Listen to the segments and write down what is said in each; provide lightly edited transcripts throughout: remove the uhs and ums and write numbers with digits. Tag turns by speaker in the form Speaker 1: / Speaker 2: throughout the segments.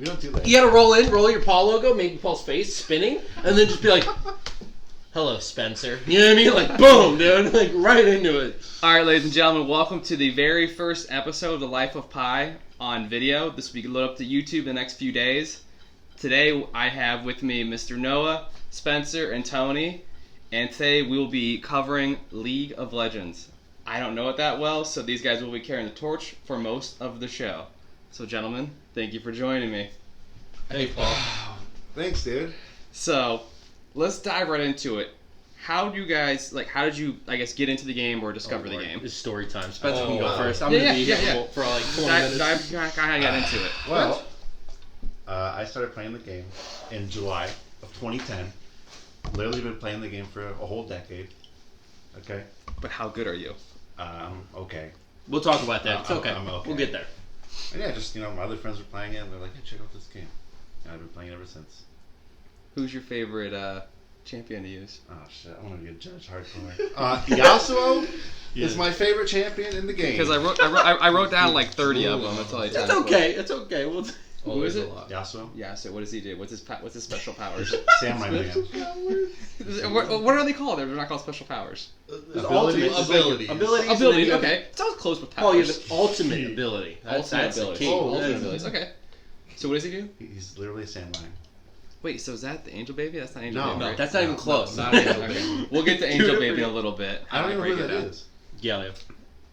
Speaker 1: We don't do that.
Speaker 2: You gotta roll your Paul logo, make Paul's face spinning, and then just be like, "Hello, Spencer." You know what I mean? Like, boom, dude, like right into it.
Speaker 3: All right, ladies and gentlemen, welcome to the very first episode of The Life of Pi on video. This will be loaded up to YouTube the next few days. Today, I have with me Mr. Noah, Spencer, and Tony, and today we will be covering League of Legends. I don't know it that well, so these guys will be carrying the torch for most of the show. So, gentlemen, thank you for joining me.
Speaker 4: Hey, Paul.
Speaker 1: Thanks, dude.
Speaker 3: So, let's dive right into it. How did you, I guess, get into the game or discover the game?
Speaker 2: It's story time. Spencer
Speaker 4: Oh,
Speaker 2: can go
Speaker 4: wow.
Speaker 2: first. I'm gonna be here
Speaker 3: Yeah.
Speaker 2: for like 20 minutes.
Speaker 3: Dive how you got into it.
Speaker 1: Well, I started playing the game in July of 2010. Literally been playing the game for a whole decade. Okay.
Speaker 3: But how good are you?
Speaker 1: Okay.
Speaker 2: We'll talk about that. It's okay.
Speaker 1: I'm okay.
Speaker 2: We'll get there.
Speaker 1: And yeah, just, my other friends were playing it, and they're like, hey, check out this game. And I've been playing it ever since.
Speaker 3: Who's your favorite champion to use?
Speaker 1: Oh, shit. I want to be a judge hardcore. Yasuo is my favorite champion in the game.
Speaker 3: Because I wrote down like 30 of them. That's all I
Speaker 2: It's okay. It's okay. We'll
Speaker 3: Who is it?
Speaker 1: Yasuo?
Speaker 3: Yeah. So what does he do? What's his special powers?
Speaker 1: Samurai Man.
Speaker 3: what are they called? They're not called special powers.
Speaker 1: Abilities.
Speaker 3: Ability. Okay. It sounds close with
Speaker 2: Oh, you have
Speaker 3: powers.
Speaker 2: an ultimate ability. That's the
Speaker 3: abilities.
Speaker 2: key.
Speaker 3: Ultimate abilities. Okay. So what does he do?
Speaker 1: He's literally a samurai.
Speaker 3: Wait. So is that the Angel Baby? That's not Angel
Speaker 1: No,
Speaker 3: Baby. Right?
Speaker 2: That's not even close.
Speaker 4: Not Angel
Speaker 3: Okay.
Speaker 4: Baby.
Speaker 3: We'll get to Angel Baby in a little bit.
Speaker 1: I don't even know who that
Speaker 3: down.
Speaker 1: is.
Speaker 2: Galio.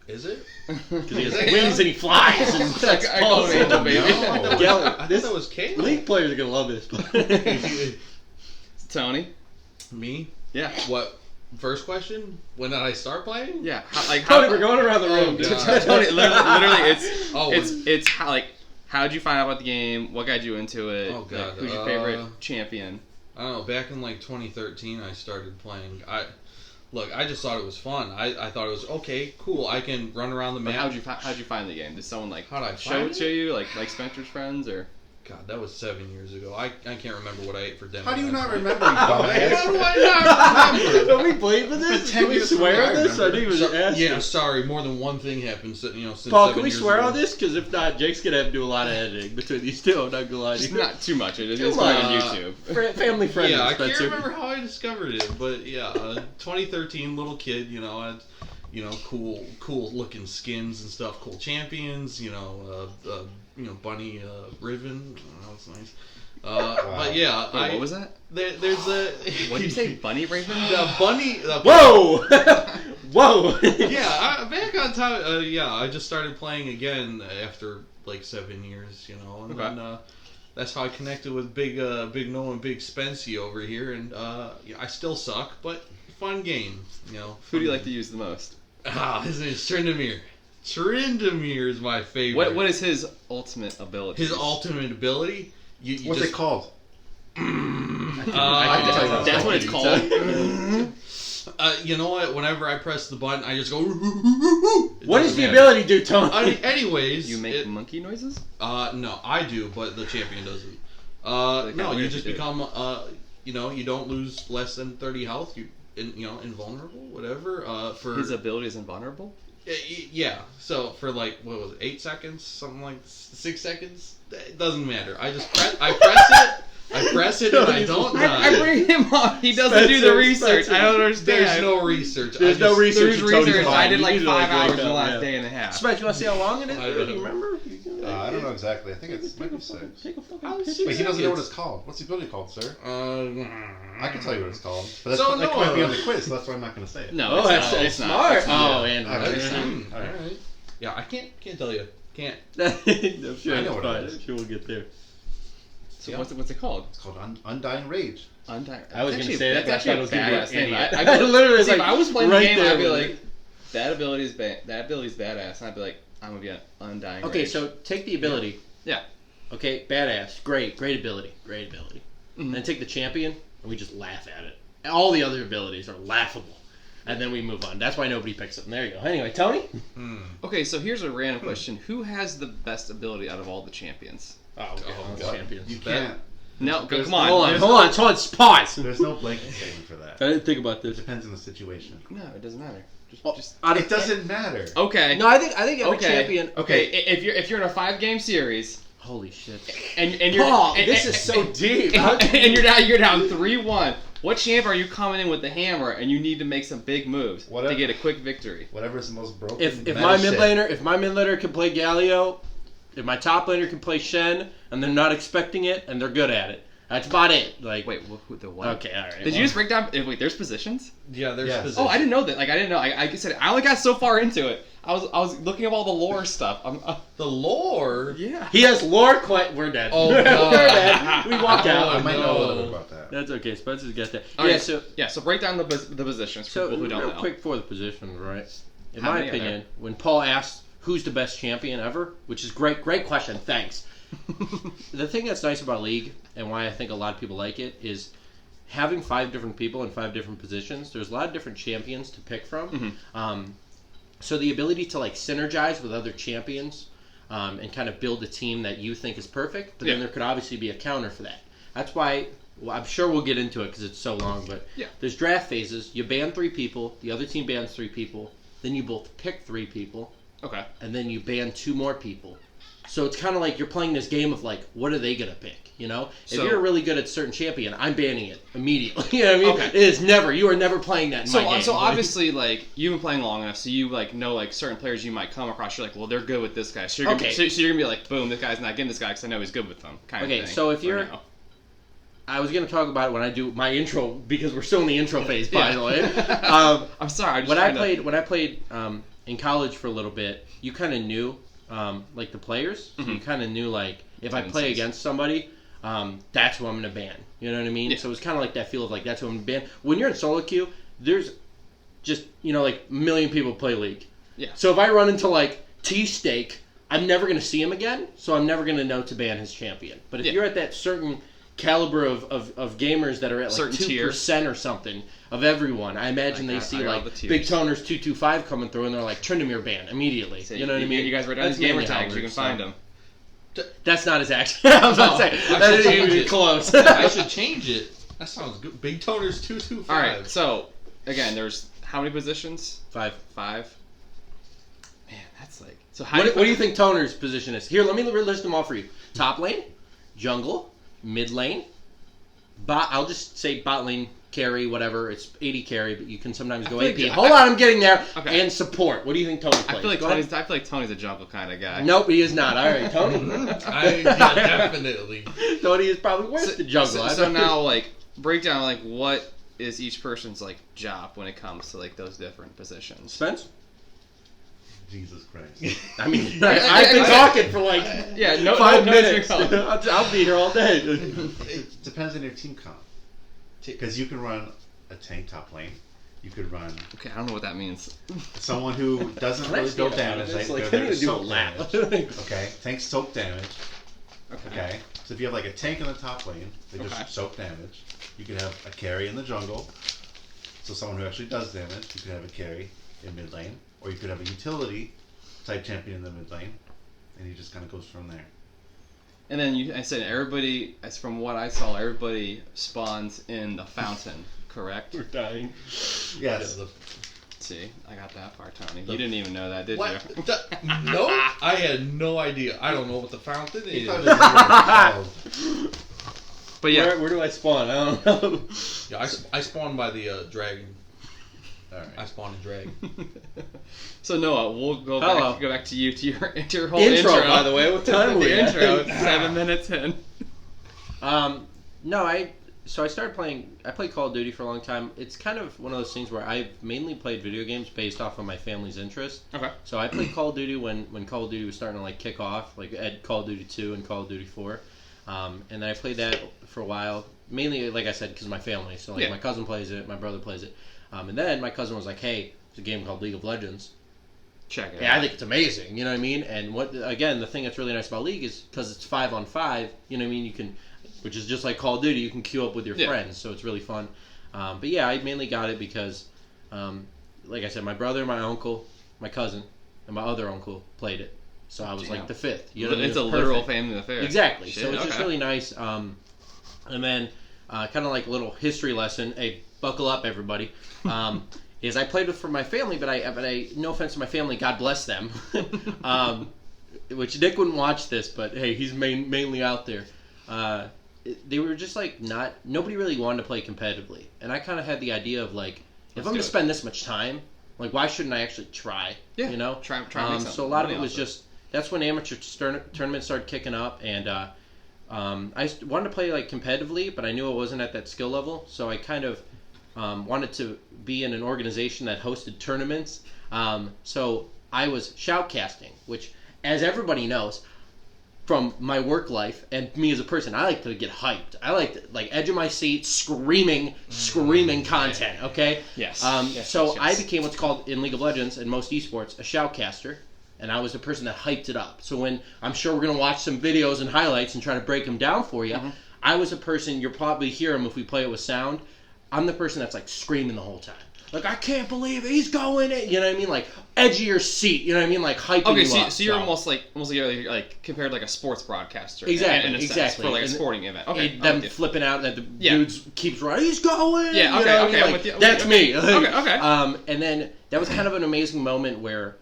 Speaker 4: Is it?
Speaker 2: Because he has wings and he flies. And that's
Speaker 3: I call him Angel Baby.
Speaker 1: No.
Speaker 2: Galio.
Speaker 4: I thought that was Kale.
Speaker 2: League players are gonna love this.
Speaker 3: Tony.
Speaker 4: Me?
Speaker 3: Yeah.
Speaker 4: What? First question? When did I start playing?
Speaker 3: Yeah.
Speaker 2: Tony, we're going around the room.
Speaker 4: Oh,
Speaker 2: dude.
Speaker 4: God.
Speaker 3: Tony, literally, it's
Speaker 4: Oh,
Speaker 3: it's how how'd you find out about the game? What got you into it?
Speaker 4: Oh, God,
Speaker 3: Who's your favorite champion?
Speaker 4: I don't know. Back in like 2013, I started playing. I just thought it was fun. I thought it was okay, cool. I can run around the
Speaker 3: But
Speaker 4: map.
Speaker 3: how'd you find the game? Did someone
Speaker 4: How'd I
Speaker 3: show
Speaker 4: find
Speaker 3: it to you, like Spencer's friends, or?
Speaker 4: God, that was 7 years ago. I can't remember what I ate for dinner.
Speaker 1: How do you
Speaker 4: last
Speaker 1: not
Speaker 4: night.
Speaker 1: remember, you dumbass?
Speaker 4: How do I not remember?
Speaker 2: Don't we blame for this? Can we swear on this? I think it was asked.
Speaker 4: Yeah, sorry. More than one thing happened. Since
Speaker 2: Paul,
Speaker 4: 7
Speaker 2: can we
Speaker 4: years
Speaker 2: swear
Speaker 4: ago.
Speaker 2: on this? Because if not, Jake's gonna have to do a lot of editing between these two. I'm not gonna lie to
Speaker 3: Just
Speaker 2: you.
Speaker 3: not too much. It's
Speaker 2: Come
Speaker 3: going on
Speaker 4: on.
Speaker 3: YouTube.
Speaker 2: Family friendly,
Speaker 4: Yeah, I
Speaker 2: Spencer.
Speaker 4: can't remember how I discovered it, but yeah, 2013, little kid, had, cool looking skins and stuff, cool champions, bunny Riven, that was nice. But yeah,
Speaker 3: Wait, what was that?
Speaker 4: There's a.
Speaker 3: What did you say, Bunny Raven?
Speaker 4: The bunny.
Speaker 2: Whoa! Whoa!
Speaker 4: Yeah, back on time. I just started playing again after like 7 years, and
Speaker 3: Okay.
Speaker 4: then that's how I connected with Big Noah and Big Spency over here, and I still suck, but fun game,
Speaker 3: Who do you like to use the most?
Speaker 4: His name is Tryndamere. Tryndamere is my favorite.
Speaker 3: What is his ultimate ability?
Speaker 4: his ultimate ability? You
Speaker 1: What's
Speaker 4: just,
Speaker 1: it called?
Speaker 2: I can tell you
Speaker 3: That's what it's called.
Speaker 4: You know what? Whenever I press the button, I just go.
Speaker 2: What does the ability do, Tony?
Speaker 4: Anyways,
Speaker 3: You make monkey noises?
Speaker 4: No, I do, but the champion doesn't.
Speaker 3: Like
Speaker 4: No,
Speaker 3: how
Speaker 4: you
Speaker 3: weird
Speaker 4: just
Speaker 3: you do.
Speaker 4: become, you don't lose less than 30 health. Invulnerable, whatever. For
Speaker 3: His ability is invulnerable?
Speaker 4: yeah. So for like what was it, 8 seconds, something like 6 seconds. It doesn't matter. I press it, and I don't die.
Speaker 3: I bring him on. He doesn't do the
Speaker 2: Spencer,
Speaker 3: research.
Speaker 2: Spencer.
Speaker 3: I don't understand.
Speaker 4: There's no research.
Speaker 2: There's no research.
Speaker 3: There's
Speaker 2: in Tony's
Speaker 3: research. I
Speaker 2: mind.
Speaker 3: did
Speaker 2: You
Speaker 3: like
Speaker 2: need to,
Speaker 3: 5 hours
Speaker 2: wake
Speaker 3: in the
Speaker 2: up,
Speaker 3: last
Speaker 2: yeah.
Speaker 3: day and a half.
Speaker 2: Spencer, you want to see how long it is?
Speaker 4: I
Speaker 2: Do
Speaker 4: don't
Speaker 2: you
Speaker 4: know.
Speaker 2: remember?
Speaker 1: I don't know exactly. I think it's maybe 6.
Speaker 2: Take a fucking
Speaker 4: I'll
Speaker 2: picture.
Speaker 4: see.
Speaker 1: Wait, he doesn't know what it's called. What's the ability called, sir? I can tell you what it's called. But that's,
Speaker 4: So
Speaker 1: that might be
Speaker 4: Noah-
Speaker 1: on the quiz, so that's why I'm not going to say it.
Speaker 3: No,
Speaker 2: Oh, that's
Speaker 3: it's
Speaker 2: smart.
Speaker 3: not. It's not.
Speaker 2: Oh, and
Speaker 1: Alright.
Speaker 4: All right. Yeah, I can't tell you. Can't.
Speaker 2: I'm sure
Speaker 1: I know
Speaker 2: it's
Speaker 1: what
Speaker 2: fine.
Speaker 1: it is.
Speaker 2: I'm sure we'll get there.
Speaker 3: So what's it called?
Speaker 1: It's called Undying Rage.
Speaker 3: Undying.
Speaker 2: I was
Speaker 3: That's
Speaker 2: gonna
Speaker 3: actually-
Speaker 2: say that,
Speaker 3: That's
Speaker 2: but I
Speaker 3: actually a
Speaker 2: thought it was
Speaker 3: badass
Speaker 2: gonna be
Speaker 3: name.
Speaker 2: an
Speaker 3: I
Speaker 2: idiot. Literally,
Speaker 3: see,
Speaker 2: like,
Speaker 3: if I was playing
Speaker 2: right
Speaker 3: the game,
Speaker 2: there
Speaker 3: I'd be
Speaker 2: with
Speaker 3: like,
Speaker 2: it.
Speaker 3: that ability's badass, and I'd be like, I'm gonna be an Undying.
Speaker 2: Okay,
Speaker 3: Rage.
Speaker 2: so take the ability.
Speaker 3: Yeah.
Speaker 2: Okay, badass. Great ability.
Speaker 3: Mhm.
Speaker 2: Then take the champion, and we just laugh at it. All the other abilities are laughable. And then we move on. That's why nobody picks them. There you go. Anyway, Tony?
Speaker 3: Okay, so here's a random question: who has the best ability out of all the champions?
Speaker 2: Oh, okay.
Speaker 4: Oh,
Speaker 2: let's
Speaker 4: God.
Speaker 2: champions.
Speaker 1: You can't.
Speaker 3: No,
Speaker 4: There's-
Speaker 3: come on.
Speaker 2: Hold on,
Speaker 1: There's
Speaker 2: hold on. Pause.
Speaker 1: There's no blanket statement for that.
Speaker 2: I didn't think about
Speaker 1: It
Speaker 2: this.
Speaker 1: depends on the situation.
Speaker 3: No, it doesn't matter.
Speaker 2: Oh,
Speaker 3: Just
Speaker 1: It doesn't matter.
Speaker 3: okay.
Speaker 2: No, I think every
Speaker 3: Okay.
Speaker 2: champion.
Speaker 3: Okay, if you're in a 5-game series
Speaker 2: Holy shit.
Speaker 3: And you're
Speaker 2: Paul,
Speaker 3: and-
Speaker 2: this
Speaker 3: and-
Speaker 2: is so deep.
Speaker 3: and you're down 3-1. What champ are you coming in with the hammer and you need to make some big moves
Speaker 1: Whatever.
Speaker 3: to get a quick victory?
Speaker 1: Whatever's the most broken.
Speaker 2: If
Speaker 1: meta
Speaker 2: my
Speaker 1: shit.
Speaker 2: mid laner can play Galio, if my top laner can play Shen, and they're not expecting it and they're good at it, that's about it. Like,
Speaker 3: Wait, the what?
Speaker 2: okay, all right.
Speaker 3: Did you just break down? Wait, there's positions?
Speaker 4: Yeah, there's
Speaker 1: Yes.
Speaker 4: position.
Speaker 3: Oh, I didn't know that. Like, I didn't know. I said I only got so far into it. I was looking up all the lore stuff.
Speaker 4: The lore.
Speaker 3: Yeah.
Speaker 2: He has lore. We're dead.
Speaker 4: Oh,
Speaker 2: We're
Speaker 4: God.
Speaker 2: dead. We walk
Speaker 1: I
Speaker 2: out.
Speaker 1: might know a
Speaker 4: no.
Speaker 1: little bit about that.
Speaker 2: That's okay. Spencer's got that.
Speaker 3: All
Speaker 2: yeah.
Speaker 3: right,
Speaker 2: So
Speaker 3: So break down the positions for people who don't
Speaker 2: real
Speaker 3: know.
Speaker 2: quick for the positions, right? In
Speaker 3: How
Speaker 2: my
Speaker 3: many are
Speaker 2: opinion, when Paul asked who's the best champion ever, which is great question. Thanks. The thing that's nice about League and why I think a lot of people like it is having 5 different people in 5 different positions. There's a lot of different champions to pick from.
Speaker 3: Mhm.
Speaker 2: So the ability to like synergize with other champions and kind of build a team that you think is perfect, but then
Speaker 3: Yeah.
Speaker 2: there could obviously be a counter for that. That's why, well, I'm sure we'll get into it because it's so long, but
Speaker 3: Yeah.
Speaker 2: there's draft phases. You ban 3 people, the other team bans 3 people, then you both pick 3 people,
Speaker 3: Okay.
Speaker 2: and then you ban 2 more people. So it's kind of like you're playing this game of like, what are they gonna pick? You know, if
Speaker 3: So-
Speaker 2: you're really good at a certain champion, I'm banning it immediately. You know what I mean?
Speaker 3: Okay.
Speaker 2: It is never. You are never playing that in my game.
Speaker 3: So obviously, like, you've been playing long enough, so you like know like certain players you might come across. You're like, well, they're good with this guy. So you're gonna,
Speaker 2: Okay.
Speaker 3: so you're gonna be like, boom, this guy's not getting this guy because I know he's good with them. Kind
Speaker 2: Okay,
Speaker 3: of thing.
Speaker 2: so if
Speaker 3: for
Speaker 2: you're-
Speaker 3: now.
Speaker 2: I was gonna talk about it when I do my intro because we're still in the intro phase, by
Speaker 3: Yeah.
Speaker 2: the way.
Speaker 3: I'm sorry. I'm just
Speaker 2: When I
Speaker 3: trying to-
Speaker 2: played in college for a little bit, you kind of knew like the players. So you
Speaker 3: Mhm.
Speaker 2: kind of knew like if I play
Speaker 3: Tendencies.
Speaker 2: against somebody, that's who I'm gonna ban. You know what I mean?
Speaker 3: Yeah.
Speaker 2: So it's kind of like that feel of like that's who I'm gonna ban. When you're in solo queue, there's just like a million people play League.
Speaker 3: Yeah.
Speaker 2: So if I run into like T-Stake, I'm never gonna see him again. So I'm never gonna know to ban his champion. But if
Speaker 3: Yeah.
Speaker 2: you're at that certain caliber of gamers that are at like
Speaker 3: Certain
Speaker 2: 2% or something of everyone, I imagine
Speaker 3: I
Speaker 2: they
Speaker 3: got-
Speaker 2: see
Speaker 3: I got
Speaker 2: like
Speaker 3: the tiers.
Speaker 2: Big Toners 225 coming through and they're like Tryndamere ban immediately.
Speaker 3: So
Speaker 2: you know what I mean?
Speaker 3: You guys write down
Speaker 2: That's
Speaker 3: his gamer
Speaker 2: mainly how it
Speaker 3: tags. You can
Speaker 2: works,
Speaker 3: find
Speaker 2: so.
Speaker 3: them.
Speaker 2: That's not his action. I was about to say
Speaker 4: I
Speaker 2: that
Speaker 4: should
Speaker 2: isn't
Speaker 4: change
Speaker 2: even
Speaker 4: it.
Speaker 2: close.
Speaker 4: I should change it. That sounds good. Big Toners 225.
Speaker 3: All right. So again, there's how many positions?
Speaker 2: 5.
Speaker 3: 5. Man, that's like. So how
Speaker 2: What do you think Toner's position is? Here, let me list them all for you. Top lane, jungle, mid lane, bot. I'll just say bot lane, carry, whatever. It's 80 carry, but you can sometimes go
Speaker 3: feel
Speaker 2: AP.
Speaker 3: like-
Speaker 2: Hold on, I'm getting there.
Speaker 3: Okay.
Speaker 2: And support. What do you think Tony plays?
Speaker 3: I feel like
Speaker 2: Go ahead.
Speaker 3: Tony's a jungle kind of guy.
Speaker 2: Nope, he is not. All right, Tony.
Speaker 4: Yeah, definitely.
Speaker 2: Tony is probably worse than jungle.
Speaker 3: So now, like, break down like what is each person's like job when it comes to like those different positions.
Speaker 2: Spence.
Speaker 1: Jesus Christ.
Speaker 2: I mean, I've been talking for like
Speaker 3: Yeah, no
Speaker 2: 5
Speaker 3: no
Speaker 2: minutes.
Speaker 3: notes been called.
Speaker 2: I'll be here all day.
Speaker 1: It depends on your team comp. Because you can run a tank top lane. You could run
Speaker 3: Okay, I don't know what that means.
Speaker 1: someone who doesn't
Speaker 2: Can I
Speaker 1: really
Speaker 2: stand
Speaker 1: deal
Speaker 2: up out of
Speaker 1: damage.
Speaker 2: this?
Speaker 1: Like,
Speaker 2: Like,
Speaker 1: they're
Speaker 2: I
Speaker 1: there
Speaker 2: need
Speaker 1: to
Speaker 2: to do a
Speaker 1: soak
Speaker 2: lap.
Speaker 1: damage. Okay, tanks soak damage.
Speaker 3: Okay.
Speaker 1: Okay, so if you have like a tank in the top lane, they just
Speaker 3: Okay.
Speaker 1: soak damage. You could have a carry in the jungle, so someone who actually does damage. You could have a carry in mid lane, or you could have a utility type champion in the mid lane, and he just kind of goes from there.
Speaker 3: And then I said everybody, as from what I saw, everybody spawns in the fountain, correct?
Speaker 2: We're dying.
Speaker 1: Yes.
Speaker 4: Yeah,
Speaker 3: See, I got that part, Tony. You didn't even know that, did
Speaker 4: what?
Speaker 3: you?
Speaker 4: No, I had no idea. I don't know what the fountain
Speaker 1: He
Speaker 4: is.
Speaker 1: probably doesn't know what it's
Speaker 3: But yeah,
Speaker 2: Where do I spawn? I don't know.
Speaker 4: Yeah, I spawned by the dragon.
Speaker 1: called. All
Speaker 4: I
Speaker 1: right.
Speaker 4: spawned a dragon.
Speaker 3: so Noah, we'll
Speaker 2: Hello.
Speaker 3: go back to you to your whole
Speaker 2: Intro,
Speaker 3: intro.
Speaker 2: by the way. What time are we
Speaker 3: The
Speaker 2: at?
Speaker 3: intro, 7 minutes in.
Speaker 2: No, I started playing. I played Call of Duty for a long time. It's kind of one of those things where I've mainly played video games based off of my family's interest.
Speaker 3: Okay.
Speaker 2: So I played Call of Duty when Call of Duty was starting to like kick off, like at Call of Duty 2 and Call of Duty 4, and then I played that for a while. Mainly, like I said, because of my family. So like
Speaker 3: Yeah.
Speaker 2: my cousin plays it, my brother plays it, and then my cousin was like, "Hey, there's a game called League of Legends."
Speaker 3: Check it
Speaker 2: Yeah, I
Speaker 3: out.
Speaker 2: think it's amazing. You know what I mean? And what again, the thing that's really nice about League is because it's 5-on-5. You know what I mean? You can, which is just like Call of Duty. You can queue up with your
Speaker 3: Yeah.
Speaker 2: friends, so it's really fun. But yeah, I mainly got it because, like I said, my brother, my uncle, my cousin, and my other uncle played it. So I was
Speaker 3: Damn.
Speaker 2: like the fifth. You know what I mean?
Speaker 3: It's a
Speaker 2: It was
Speaker 3: literal
Speaker 2: perfect.
Speaker 3: family affair.
Speaker 2: Exactly.
Speaker 3: Shit,
Speaker 2: So it's just
Speaker 3: okay.
Speaker 2: really nice. And then, kind of like a little history lesson. Hey, buckle up, everybody. Is I played with for my family, but I no offense to my family, God bless them. which Nick wouldn't watch this, but hey, he's mainly out there. They were just like nobody really wanted to play competitively, and I kind of had the idea of like, if I'm going to spend this much time, like why shouldn't I actually try?
Speaker 3: Yeah,
Speaker 2: you know,
Speaker 3: try and make something.
Speaker 2: So a lot of it
Speaker 3: money
Speaker 2: was
Speaker 3: off
Speaker 2: just that's when amateur tournaments started kicking up, and I wanted to play like competitively, but I knew I wasn't at that skill level, so I kind of wanted to be in an organization that hosted tournaments. So I was shoutcasting, which, as everybody knows, from my work life and me as a person, I like to get hyped. I like to, like, edge of my seat, screaming content. Okay.
Speaker 3: Yes.
Speaker 2: So
Speaker 3: yes.
Speaker 2: I became what's called in League of Legends and most esports a shoutcaster, and I was the person that hyped it up. So when I'm sure we're gonna watch some videos and highlights and try to break them down for you, I was a person you'll probably hear them if we play it with sound. I'm the person that's like screaming the whole time. Like, I can't believe it. He's going in. You know what I mean? Like, edge of your seat. You know what I mean? Like, hyping you up.
Speaker 3: So you're almost like compared to like a sports broadcaster.
Speaker 2: Exactly.
Speaker 3: In a sense,
Speaker 2: exactly.
Speaker 3: for like a
Speaker 2: And
Speaker 3: sporting event. Okay.
Speaker 2: them flipping out that the dudes keeps running. He's going.
Speaker 3: Yeah.
Speaker 2: You
Speaker 3: Okay.
Speaker 2: know what I
Speaker 3: Okay.
Speaker 2: mean?
Speaker 3: I'm
Speaker 2: Like,
Speaker 3: with you.
Speaker 2: that's me.
Speaker 3: Okay.
Speaker 2: And then that was kind of an amazing moment where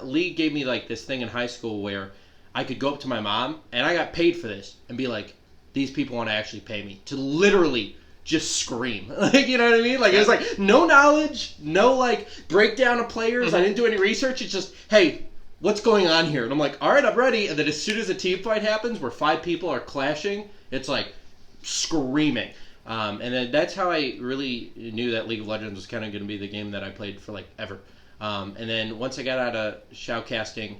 Speaker 2: League gave me like this thing in high school where I could go up to my mom, and I got paid for this, and be like, these people want to actually pay me to literally just scream. Like, you know what I mean? Like, it was like no knowledge, no like breakdown of players. I didn't do any research. It's just, hey, what's going on here? And I'm like, all right, I'm ready. And then as soon as a team fight happens where 5 people are clashing, it's like screaming. And then that's how I really knew that League of Legends was kind of going to be the game that I played for like ever. And then once I got out of shoutcasting,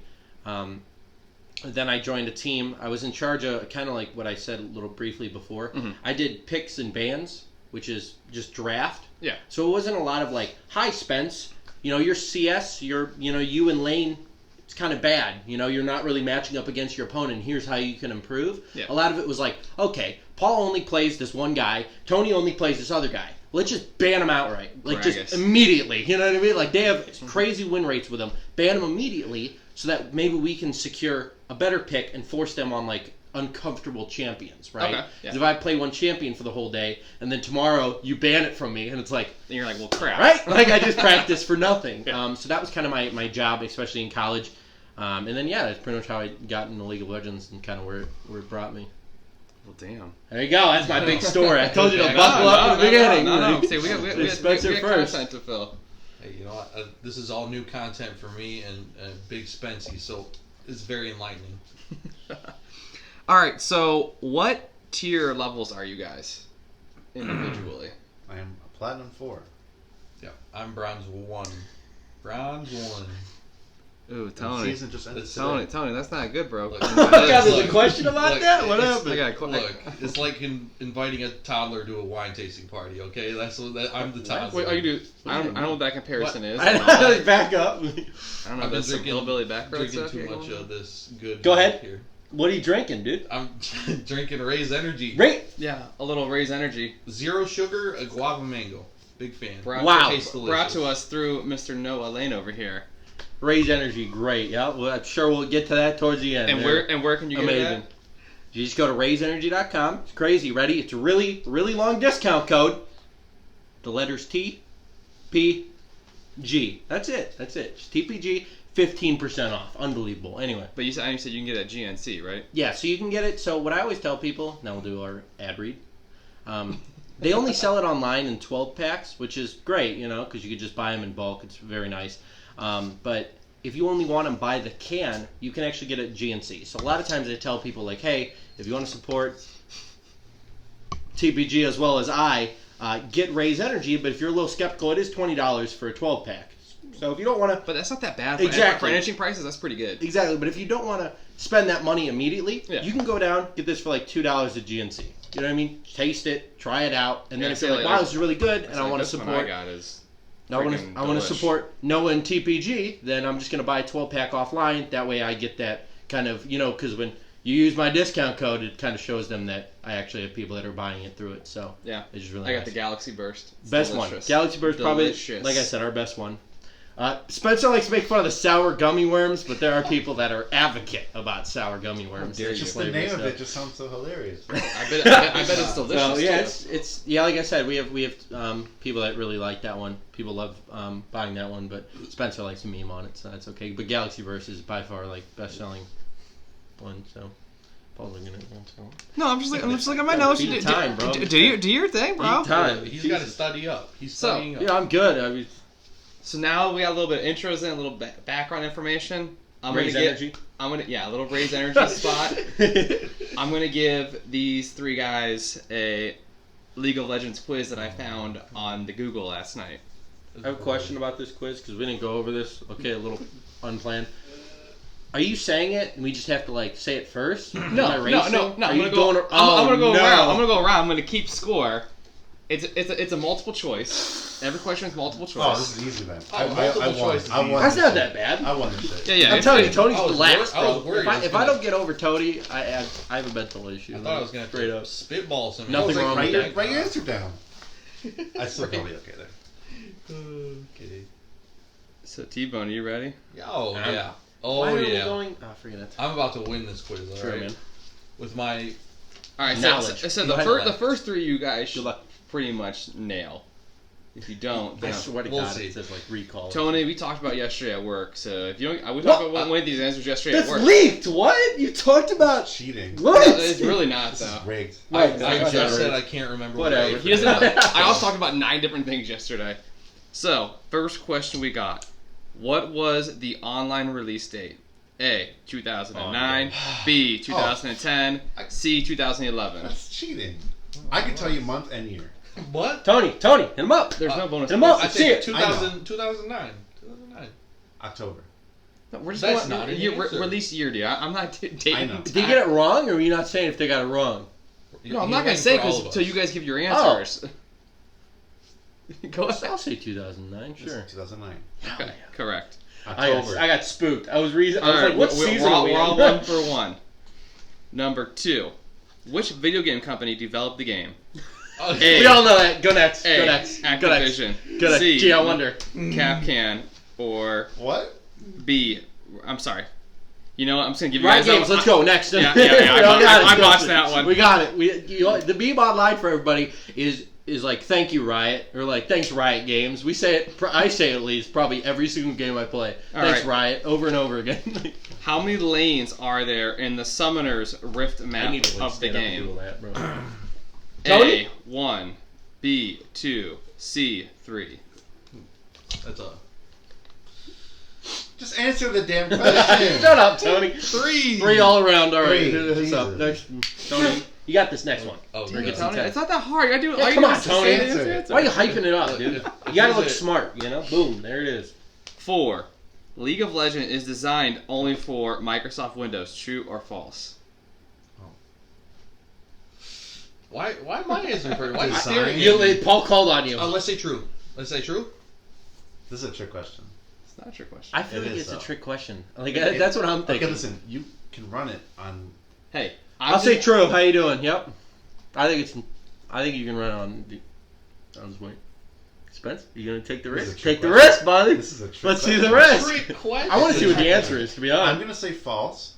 Speaker 2: then I joined a team. I was in charge of kind of like what I said a little briefly before. I did picks and bans, which is just draft.
Speaker 3: Yeah.
Speaker 2: So it wasn't a lot of like, hi Spence, you know, your CS, you in lane, it's kind of bad. You know, you're not really matching up against your opponent. Here's how you can improve.
Speaker 3: Yeah.
Speaker 2: A lot of it was like, okay, Paul only plays this one guy, Tony only plays this other guy. Let's just ban them outright. Like,
Speaker 3: Gragas.
Speaker 2: just immediately. You know what I mean? Like, they have crazy win rates with them. Ban them immediately so that maybe we can secure a better pick and force them on, like, uncomfortable champions, right?
Speaker 3: Okay, yeah.
Speaker 2: Because if I play one champion for the whole day, and then tomorrow you ban it from me, and it's like...
Speaker 3: Then you're like, well, crap.
Speaker 2: Right? Like, I just practiced for nothing.
Speaker 3: Yeah.
Speaker 2: So that was kind of my job, especially in college. And then, yeah, that's pretty much how I got into League of Legends and kind of where it brought me.
Speaker 3: Well, damn.
Speaker 2: There you go. That's my big story. I told you to buckle up in the beginning.
Speaker 3: No. See, we got
Speaker 2: Spencer first.
Speaker 3: content to fill.
Speaker 4: Hey, you know what? This is all new content for me and Big Spency, so it's very enlightening.
Speaker 3: All right, so what tier levels are you guys individually?
Speaker 1: I am a Platinum 4.
Speaker 4: Yeah, I'm Bronze 1. Bronze 1.
Speaker 3: Ooh,
Speaker 1: The
Speaker 3: Tony.
Speaker 1: season just ended
Speaker 3: Tony,
Speaker 1: today.
Speaker 3: Tony, that's not good, bro.
Speaker 4: Look,
Speaker 2: God, there's
Speaker 4: look,
Speaker 2: a question about
Speaker 4: look,
Speaker 2: that? What
Speaker 4: it's-
Speaker 2: happened?
Speaker 3: I got a question.
Speaker 4: Look, it's like inviting a toddler to a wine tasting party. Okay, I'm the toddler.
Speaker 3: Wait, all you do? I don't know what that comparison is.
Speaker 2: I know, back up.
Speaker 3: I don't know.
Speaker 4: I've been
Speaker 3: That's some
Speaker 4: drinking-
Speaker 3: hillbilly background
Speaker 4: Drinking
Speaker 3: stuff.
Speaker 4: too
Speaker 3: here
Speaker 4: much
Speaker 3: going on?
Speaker 4: of this good.
Speaker 2: Go ahead.
Speaker 4: Here.
Speaker 2: What are you drinking, dude?
Speaker 4: I'm drinking Ray's Energy.
Speaker 2: Ray.
Speaker 3: Yeah, a little Ray's Energy.
Speaker 4: Zero sugar, a guava mango. Big fan.
Speaker 3: Brought,
Speaker 2: Wow.
Speaker 4: Tastes delicious.
Speaker 3: brought to us through Mr. Noah Lane over here.
Speaker 2: Ray's Energy, great. Yeah, well, I'm sure we'll get to that towards the end.
Speaker 3: And
Speaker 2: They're
Speaker 3: where can you get
Speaker 2: amazing.
Speaker 3: it at?
Speaker 2: You just go to raysenergy.com. It's crazy. Ready? It's a really, really long discount code. The letters T, P, G. That's it. Just TPG, 15% off. Unbelievable. Anyway.
Speaker 3: But you said you can get it at GNC, right?
Speaker 2: Yeah, so you can get it. So what I always tell people, now we'll do our ad read. They only sell it online in 12 packs, which is great, you know, because you could just buy them in bulk. It's very nice. But if you only want them by the can, you can actually get it at GNC. So a lot of times I tell people, like, hey, if you want to support TPG as well as get Ray's Energy. But if you're a little skeptical, it is $20 for a 12 pack. So if you don't want to...
Speaker 3: But that's not that bad.
Speaker 2: Exactly.
Speaker 3: For energy prices, that's pretty good.
Speaker 2: Exactly, but if you don't want to spend that money immediately,
Speaker 3: Yeah.
Speaker 2: you can go down, get this for like $2 at GNC. You know what I mean? Taste it, try it out, and then
Speaker 3: Yeah,
Speaker 2: if you're like, wow, this is really good, and I want to
Speaker 3: This one
Speaker 2: support...
Speaker 3: I got is
Speaker 2: I want
Speaker 3: freaking
Speaker 2: to
Speaker 3: delish.
Speaker 2: support Noah and TPG, then I'm just going to buy a 12-pack offline. That way I get that kind of, you know, because when you use my discount code, it kind of shows them that I actually have people that are buying it through it. So
Speaker 3: Yeah.
Speaker 2: it's just really
Speaker 3: I got
Speaker 2: nice.
Speaker 3: the Galaxy Burst. It's
Speaker 2: Best
Speaker 3: delicious.
Speaker 2: one. Galaxy Burst probably,
Speaker 3: Delicious.
Speaker 2: like I said, our best one. Spencer likes to make fun of the sour gummy worms, but there are people that are advocate about sour gummy worms.
Speaker 3: dare
Speaker 1: Just the
Speaker 2: Flavor
Speaker 1: name of
Speaker 2: stuff.
Speaker 1: it just sounds so hilarious.
Speaker 3: I bet it's delicious.
Speaker 2: So yeah,
Speaker 3: too.
Speaker 2: it's like I said, we have people that really like that one. People love buying that one, but Spencer likes to meme on it, so that's okay. But Galaxy Verse is by far like best selling one. So Paul's looking at one. So.
Speaker 3: No, I'm just looking at my notes.
Speaker 2: Beat time, bro.
Speaker 3: Do your thing, bro.
Speaker 2: Beat time.
Speaker 4: He's got to study up. He's studying up.
Speaker 2: Yeah, I'm good. I mean,
Speaker 3: So now we got a little bit of intros and a little background information.
Speaker 2: raise energy.
Speaker 3: A little raise energy spot. I'm gonna give these three guys a League of Legends quiz that I found on the Google last night.
Speaker 2: I have a question about this quiz because we didn't go over this. Okay, a little unplanned. Are you saying it and we just have to like say it first?
Speaker 3: No.
Speaker 2: Are
Speaker 3: I'm
Speaker 2: you
Speaker 3: gonna go.
Speaker 2: going?
Speaker 3: I'm gonna go around. I'm gonna go around. I'm gonna keep score. It's a multiple choice. Every question is multiple choice.
Speaker 1: Oh, this is easy then.
Speaker 4: Multiple choice is
Speaker 1: I
Speaker 4: easy.
Speaker 1: won.
Speaker 2: That's
Speaker 1: this
Speaker 2: not
Speaker 1: shit.
Speaker 2: that bad.
Speaker 1: I won this shit.
Speaker 3: Yeah.
Speaker 2: I'm telling you, Tony's
Speaker 4: I was
Speaker 2: relaxed,
Speaker 4: wor- I was
Speaker 2: bro.
Speaker 4: worried
Speaker 2: If
Speaker 4: it
Speaker 2: I,
Speaker 4: was
Speaker 2: if I
Speaker 4: gonna-
Speaker 2: don't get over Tony, I have a mental issue.
Speaker 4: I thought I was gonna have
Speaker 2: straight
Speaker 4: to
Speaker 2: up.
Speaker 4: spitball some.
Speaker 2: Nothing
Speaker 1: Like,
Speaker 2: wrong
Speaker 1: write
Speaker 2: with
Speaker 1: your,
Speaker 2: that.
Speaker 1: write your answer down. I still probably okay there.
Speaker 4: Okay.
Speaker 3: So T-Bone, are you ready?
Speaker 4: Oh
Speaker 2: I'm-
Speaker 4: yeah.
Speaker 2: Why
Speaker 4: Oh
Speaker 2: are we
Speaker 4: yeah.
Speaker 2: going? Oh, forget it.
Speaker 4: I'm about to win this quiz. All
Speaker 2: True,
Speaker 4: right.
Speaker 2: man.
Speaker 4: With my
Speaker 3: All right.
Speaker 2: Knowledge.
Speaker 3: So
Speaker 2: Go ahead.
Speaker 3: the first three you guys should
Speaker 2: Good luck.
Speaker 3: pretty much nail. If you don't,
Speaker 2: I
Speaker 3: then
Speaker 2: swear to
Speaker 4: We'll
Speaker 2: God,
Speaker 4: see.
Speaker 2: it says like recall.
Speaker 3: Tony, we talked about yesterday at work. So if you don't, we talked about one of these answers yesterday
Speaker 2: That's
Speaker 3: at work.
Speaker 2: leaked. What? You talked about
Speaker 1: Cheating.
Speaker 2: what?
Speaker 3: No, it's really not
Speaker 1: This
Speaker 3: though.
Speaker 1: is rigged.
Speaker 3: I
Speaker 4: I
Speaker 3: just
Speaker 4: said I can't remember.
Speaker 2: Whatever.
Speaker 4: What
Speaker 3: He doesn't. I also talked about 9 different things yesterday. So first question we got: what was the online release date? A. 2009. B. 2010. C. 2011.
Speaker 1: That's cheating. I can tell you month and year.
Speaker 4: What?
Speaker 2: Tony, hit him up.
Speaker 3: There's no bonus.
Speaker 2: hit him up.
Speaker 4: I
Speaker 2: See
Speaker 4: think
Speaker 2: it.
Speaker 4: 2009. 2009.
Speaker 1: October.
Speaker 3: No, we're just
Speaker 4: That's
Speaker 3: going,
Speaker 4: not an
Speaker 3: year,
Speaker 4: answer.
Speaker 3: release year, dude. I'm not dating.
Speaker 1: I know.
Speaker 2: Did they get it wrong, or are you not saying if they got it wrong?
Speaker 3: No, I'm not gonna say because until you guys give your answers. Go ahead.
Speaker 2: I'll say 2009. Sure.
Speaker 1: 2009.
Speaker 3: Okay, correct.
Speaker 1: October.
Speaker 2: I got spooked. I was reason. I was
Speaker 3: All right,
Speaker 2: like, what
Speaker 3: we're
Speaker 2: season
Speaker 3: all,
Speaker 2: are we
Speaker 3: we're all
Speaker 2: in?
Speaker 3: 1 for 1. Number 2. Which video game company developed the game?
Speaker 2: We all know that. Go next.
Speaker 3: A.
Speaker 2: Go next. Go next.
Speaker 3: Activision.
Speaker 2: Go next.
Speaker 3: C.
Speaker 2: Gee, I wonder.
Speaker 3: Capcan. Or
Speaker 1: What?
Speaker 3: B. I'm sorry. You know what? I'm just gonna give you
Speaker 2: Right
Speaker 3: guys
Speaker 2: games.
Speaker 3: that
Speaker 2: Let's
Speaker 3: one.
Speaker 2: go next.
Speaker 3: Yeah,
Speaker 2: We all
Speaker 3: I
Speaker 2: got it.
Speaker 3: botched that one.
Speaker 2: We got it. The Beam Online for everybody is like thank you Riot or like thanks Riot Games. We say it. I say it at least probably every single game I play.
Speaker 3: All
Speaker 2: Thanks
Speaker 3: right.
Speaker 2: Riot over and over again.
Speaker 3: How many lanes are there in the Summoner's Rift
Speaker 2: I
Speaker 3: map
Speaker 2: need to like,
Speaker 3: of the
Speaker 2: stand up and
Speaker 3: game?
Speaker 2: do that, bro.
Speaker 3: A. 1. B. 2. C. 3.
Speaker 4: That's a
Speaker 1: Just answer the damn question.
Speaker 2: Shut up, Tony.
Speaker 4: 3.
Speaker 2: 3 all around. All right.
Speaker 1: Three.
Speaker 2: Who's up?
Speaker 1: Jesus.
Speaker 2: Next, Tony. You got this next one.
Speaker 4: Oh,
Speaker 3: Dang
Speaker 4: yeah.
Speaker 3: it, Tony. It's not that hard. You gotta do it.
Speaker 2: Yeah,
Speaker 3: all you
Speaker 2: come
Speaker 3: do
Speaker 2: on,
Speaker 3: is
Speaker 2: Tony.
Speaker 3: say the
Speaker 1: Answer.
Speaker 2: Why are you hyping it up, dude?
Speaker 4: Look,
Speaker 2: You gotta
Speaker 4: is
Speaker 2: look
Speaker 4: it-
Speaker 2: smart, you know? Boom, there it is.
Speaker 3: 4. League of Legends is designed only for Microsoft Windows. True or false?
Speaker 4: Why am I answering for you? Why are you
Speaker 1: Design.
Speaker 4: staring at me?
Speaker 2: Paul called on you.
Speaker 4: Let's say true. Let's say true.
Speaker 1: This is a trick question.
Speaker 3: It's not a trick question.
Speaker 2: I feel
Speaker 1: It
Speaker 2: like
Speaker 1: is,
Speaker 2: it's
Speaker 1: though.
Speaker 2: a trick question. Like
Speaker 1: Okay,
Speaker 2: that's what I'm thinking.
Speaker 1: Okay, listen. You can run it on.
Speaker 3: Hey,
Speaker 2: I'll say true. How you doing? Yep. I think you can run it on this way. Spence, you gonna take the
Speaker 1: This is a
Speaker 2: risk?
Speaker 1: trick
Speaker 2: Take the
Speaker 1: question.
Speaker 2: risk, buddy.
Speaker 1: This is a trick
Speaker 2: Let's see
Speaker 1: question.
Speaker 2: the risk.
Speaker 4: Trick question.
Speaker 2: I want to see what the answer is. To be
Speaker 1: I'm
Speaker 2: honest.
Speaker 1: gonna say false.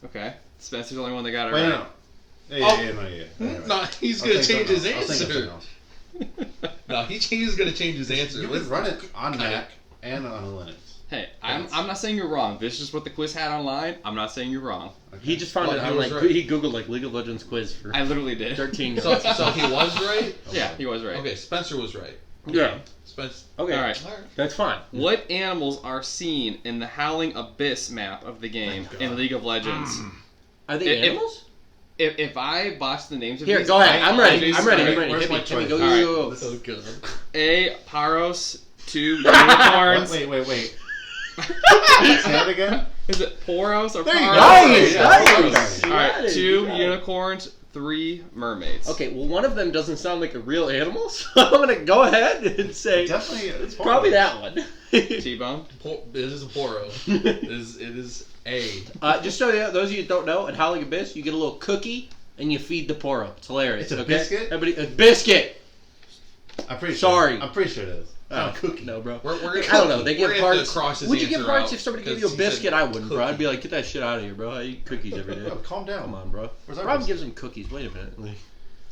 Speaker 3: Okay. Spencer's the only one that got it
Speaker 1: Wait,
Speaker 3: right.
Speaker 1: no. Yeah.
Speaker 4: No, he's
Speaker 1: I'll
Speaker 4: gonna
Speaker 1: think
Speaker 4: change his
Speaker 1: something else. I'll think of
Speaker 4: answer.
Speaker 1: something else.
Speaker 4: No, he's gonna change his answer.
Speaker 1: You can run it on Mac and on Linux.
Speaker 3: Hey, I'm not saying you're wrong. This is what the quiz had online. I'm not saying you're wrong.
Speaker 1: Okay.
Speaker 2: He just found
Speaker 4: Well,
Speaker 2: it
Speaker 4: he
Speaker 2: on
Speaker 4: was
Speaker 2: like
Speaker 4: right.
Speaker 2: he googled like League of Legends quiz for
Speaker 3: I literally did.
Speaker 2: 13 years
Speaker 4: So he was right.
Speaker 3: Yeah, he was right.
Speaker 4: Okay, Spencer was right.
Speaker 2: Yeah.
Speaker 4: Spence.
Speaker 2: Okay.
Speaker 3: All right.
Speaker 2: That's fine.
Speaker 3: What animals are seen in the Howling Abyss map of the game
Speaker 1: God.
Speaker 3: in League of Legends?
Speaker 2: Are they
Speaker 3: If-
Speaker 2: animals?
Speaker 3: If I botch the names of
Speaker 2: Here,
Speaker 3: these,
Speaker 2: go ahead.
Speaker 3: I
Speaker 2: I'm ready.
Speaker 3: apologize.
Speaker 2: I'm ready.
Speaker 3: All
Speaker 2: I'm
Speaker 3: right.
Speaker 2: ready.
Speaker 1: Where's
Speaker 2: Hit me.
Speaker 1: my
Speaker 2: Hit me.
Speaker 1: choice?
Speaker 2: Go,
Speaker 3: All right.
Speaker 2: go, go,
Speaker 1: This
Speaker 2: go.
Speaker 1: is good.
Speaker 3: A. Paros. 2. Unicorns.
Speaker 1: Wait. Say that again.
Speaker 3: Is it Poros or
Speaker 1: There you
Speaker 3: Paros?
Speaker 1: go.
Speaker 2: Nice,
Speaker 1: Yeah,
Speaker 2: nice.
Speaker 3: All
Speaker 2: You got
Speaker 3: right,
Speaker 2: it,
Speaker 3: 2
Speaker 2: you got it.
Speaker 3: unicorns, 3 mermaids.
Speaker 2: Okay, well, one of them doesn't sound like a real animal, so I'm gonna go ahead and say
Speaker 1: Definitely, it's
Speaker 2: probably that one.
Speaker 3: T-Bone.
Speaker 4: It is a poro. It is A.
Speaker 2: Just so those of you that don't know, at Howling Abyss, you get a little cookie and you feed the poro. It's hilarious.
Speaker 1: It's a
Speaker 2: okay?
Speaker 1: biscuit?
Speaker 2: Everybody, a biscuit.
Speaker 1: I'm pretty
Speaker 2: Sorry.
Speaker 1: sure. I'm pretty sure it is.
Speaker 2: Oh,
Speaker 4: cookie.
Speaker 2: No, bro.
Speaker 4: We're
Speaker 2: I don't know. They
Speaker 4: we're
Speaker 2: give
Speaker 4: gonna have
Speaker 2: hearts.
Speaker 4: to cross his
Speaker 2: Would you give
Speaker 4: answer
Speaker 2: hearts
Speaker 4: out,
Speaker 2: if somebody gave
Speaker 4: because
Speaker 2: you a
Speaker 4: he said
Speaker 2: biscuit? I wouldn't, bro. I'd
Speaker 4: cookie.
Speaker 2: be like, get that shit out of here, bro. I eat cookies every day.
Speaker 1: Oh, calm down.
Speaker 2: Come on, bro.
Speaker 1: Where's our
Speaker 2: Rob
Speaker 1: biscuit?
Speaker 2: gives him cookies. Wait a minute. Like,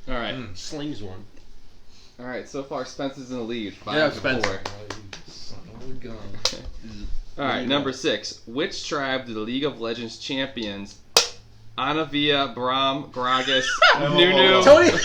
Speaker 3: All right.
Speaker 2: slings one.
Speaker 3: All right. So far, Spencer's in the lead.
Speaker 2: Yeah,
Speaker 3: 5-4.
Speaker 2: Spencer.
Speaker 4: Son of a gun.
Speaker 3: All right, number 6. Which tribe do the League of Legends champions Anavia, Braum, Gragas, Nunu?
Speaker 2: Tony,
Speaker 1: Again?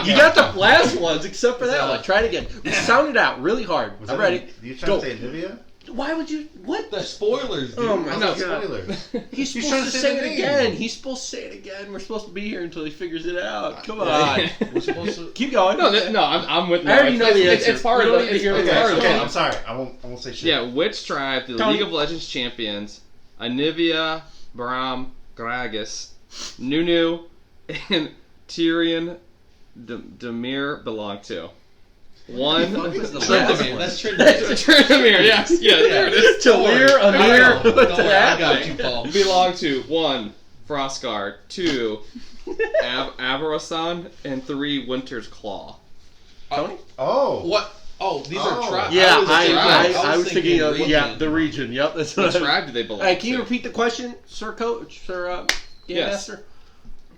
Speaker 2: you got the last ones except for that
Speaker 4: that
Speaker 2: one.
Speaker 4: one?
Speaker 2: Try it again. Sound it out really hard.
Speaker 1: Was
Speaker 2: I'm
Speaker 1: that
Speaker 2: ready.
Speaker 1: You trying
Speaker 2: Go.
Speaker 1: to say Nivea?
Speaker 2: Why would you? What?
Speaker 4: The spoilers, dude.
Speaker 2: Oh my
Speaker 1: No,
Speaker 2: God.
Speaker 1: spoilers.
Speaker 2: He's
Speaker 1: He's
Speaker 2: supposed
Speaker 1: trying
Speaker 2: to
Speaker 1: to say
Speaker 2: say
Speaker 1: the
Speaker 2: it
Speaker 1: name.
Speaker 2: again. He's supposed to say it again. We're supposed to be here until he figures it out. Come on.
Speaker 3: Yeah.
Speaker 4: We're supposed to.
Speaker 2: Keep going.
Speaker 3: No, I'm with.
Speaker 2: I already know the
Speaker 3: It's
Speaker 2: answer.
Speaker 3: part
Speaker 2: We
Speaker 3: of
Speaker 2: don't
Speaker 3: the.
Speaker 2: need to
Speaker 3: It's,
Speaker 2: hear
Speaker 3: it's
Speaker 2: the
Speaker 3: part
Speaker 2: answer.
Speaker 3: of the.
Speaker 1: Okay, I'm sorry. I won't say shit.
Speaker 3: Yeah, which tribe do the
Speaker 2: Tony.
Speaker 3: League of Legends champions Anivia, Braum, Gragas, Nunu, and Tyrion Demir belong to? One.
Speaker 2: What was the last
Speaker 4: Tryndamere.
Speaker 2: one?
Speaker 4: That's Tryndamere.
Speaker 3: Tryndamere, yes, there it is.
Speaker 2: Talir,
Speaker 4: I
Speaker 2: Amir.
Speaker 4: know.
Speaker 2: What's
Speaker 4: Don't worry,
Speaker 2: that?
Speaker 4: I got you, Paul.
Speaker 3: Belong to 1. Frostguard, 2. Avarosan, and 3. Winter's Claw.
Speaker 2: Tony?
Speaker 1: Oh.
Speaker 4: What? Oh, these
Speaker 1: Oh.
Speaker 4: are tribes.
Speaker 2: Yeah,
Speaker 3: I
Speaker 2: was thinking of
Speaker 4: region.
Speaker 2: the region. Yep, that's
Speaker 3: What
Speaker 2: what.
Speaker 3: tribe do they belong
Speaker 2: Hey, can you
Speaker 3: to?
Speaker 2: repeat the question, Sir Coach, Sir Game
Speaker 3: Yes.
Speaker 2: Master?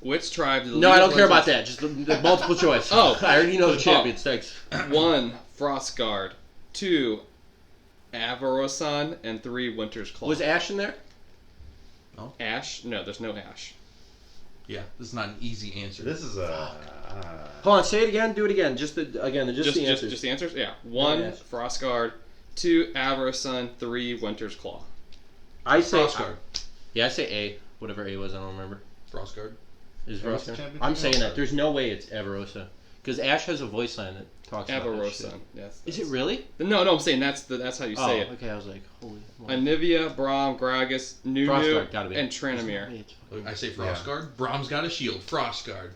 Speaker 3: Which tribe do the
Speaker 2: No,
Speaker 3: League
Speaker 2: I
Speaker 3: of
Speaker 2: don't care about
Speaker 3: Legends-
Speaker 2: that. Just the multiple choice.
Speaker 3: Oh.
Speaker 2: I already know the champions. Thanks.
Speaker 3: 1. Frostguard, 2. Avarosan, and 3. Winter's Claw.
Speaker 2: Was Ash in there?
Speaker 3: Ash? No, there's no Ash.
Speaker 4: Yeah, this is not an easy answer.
Speaker 1: This is a.
Speaker 2: Hold on, say it again. Do it again. Just the answers.
Speaker 3: Just the answers? Yeah. 1.
Speaker 2: Ash.
Speaker 3: Frostguard, 2. Avarosan, 3. Winter's Claw.
Speaker 2: I say.
Speaker 4: Frostguard.
Speaker 2: Yeah, I say A. Whatever A was, I don't remember.
Speaker 4: Frostguard.
Speaker 2: Is
Speaker 1: Yeah, what's the
Speaker 2: Frostguard?
Speaker 1: champion?
Speaker 2: I'm saying that. There's no way it's Avarosa. Because Ash has a voice line that talks about that shit.
Speaker 3: Avarosan. Yes.
Speaker 2: Is it really?
Speaker 3: No, I'm saying that's how you say it.
Speaker 2: Okay, I was like, holy.
Speaker 3: Anivia, Braum, Gragas, Nunu,
Speaker 2: Frostguard, gotta be.
Speaker 3: and Tryndamere.
Speaker 2: It's-
Speaker 4: I say Frostguard. Brahm's got a shield. Frostguard.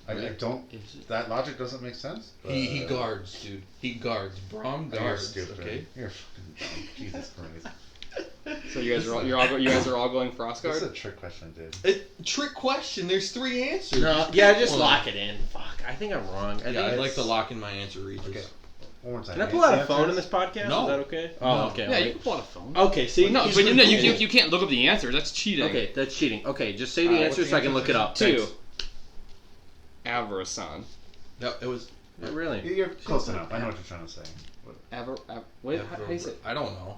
Speaker 1: I don't.
Speaker 2: Is it-
Speaker 1: That logic doesn't make sense.
Speaker 4: He guards, dude. He guards. Brahm
Speaker 1: You're
Speaker 4: guards.
Speaker 1: stupid.
Speaker 4: Okay.
Speaker 1: You're fucking dumb. Jesus Christ.
Speaker 3: So you guys are all going
Speaker 1: This is
Speaker 3: Frostguard.
Speaker 1: a trick question, dude.
Speaker 4: Trick question. There's 3 answers.
Speaker 2: No, yeah, just
Speaker 4: One.
Speaker 2: lock it in. Fuck, I think I'm wrong. I think
Speaker 4: Yeah, I'd
Speaker 2: it's-
Speaker 4: like to lock in my answer, Regis.
Speaker 1: Okay. One more time.
Speaker 2: Can I pull out a
Speaker 1: Answers?
Speaker 2: phone in this podcast?
Speaker 4: No.
Speaker 2: Is that okay? Oh,
Speaker 4: No.
Speaker 2: okay.
Speaker 3: Yeah,
Speaker 2: wait.
Speaker 3: you can pull out a phone.
Speaker 2: Okay, see?
Speaker 3: No,
Speaker 2: he's
Speaker 3: but
Speaker 2: really
Speaker 3: no,
Speaker 2: cool.
Speaker 3: you can't look up the answers. That's cheating.
Speaker 2: Okay, that's cheating. Okay, just say the
Speaker 1: Alright,
Speaker 2: answer
Speaker 1: what's
Speaker 2: so
Speaker 1: the
Speaker 2: I can look it up.
Speaker 3: 2.
Speaker 2: Thanks.
Speaker 3: Avarosan.
Speaker 4: No, it was.
Speaker 2: Oh, really?
Speaker 1: You're close enough. I know what you're trying to say.
Speaker 3: Wait, how do you say it?
Speaker 4: I don't know.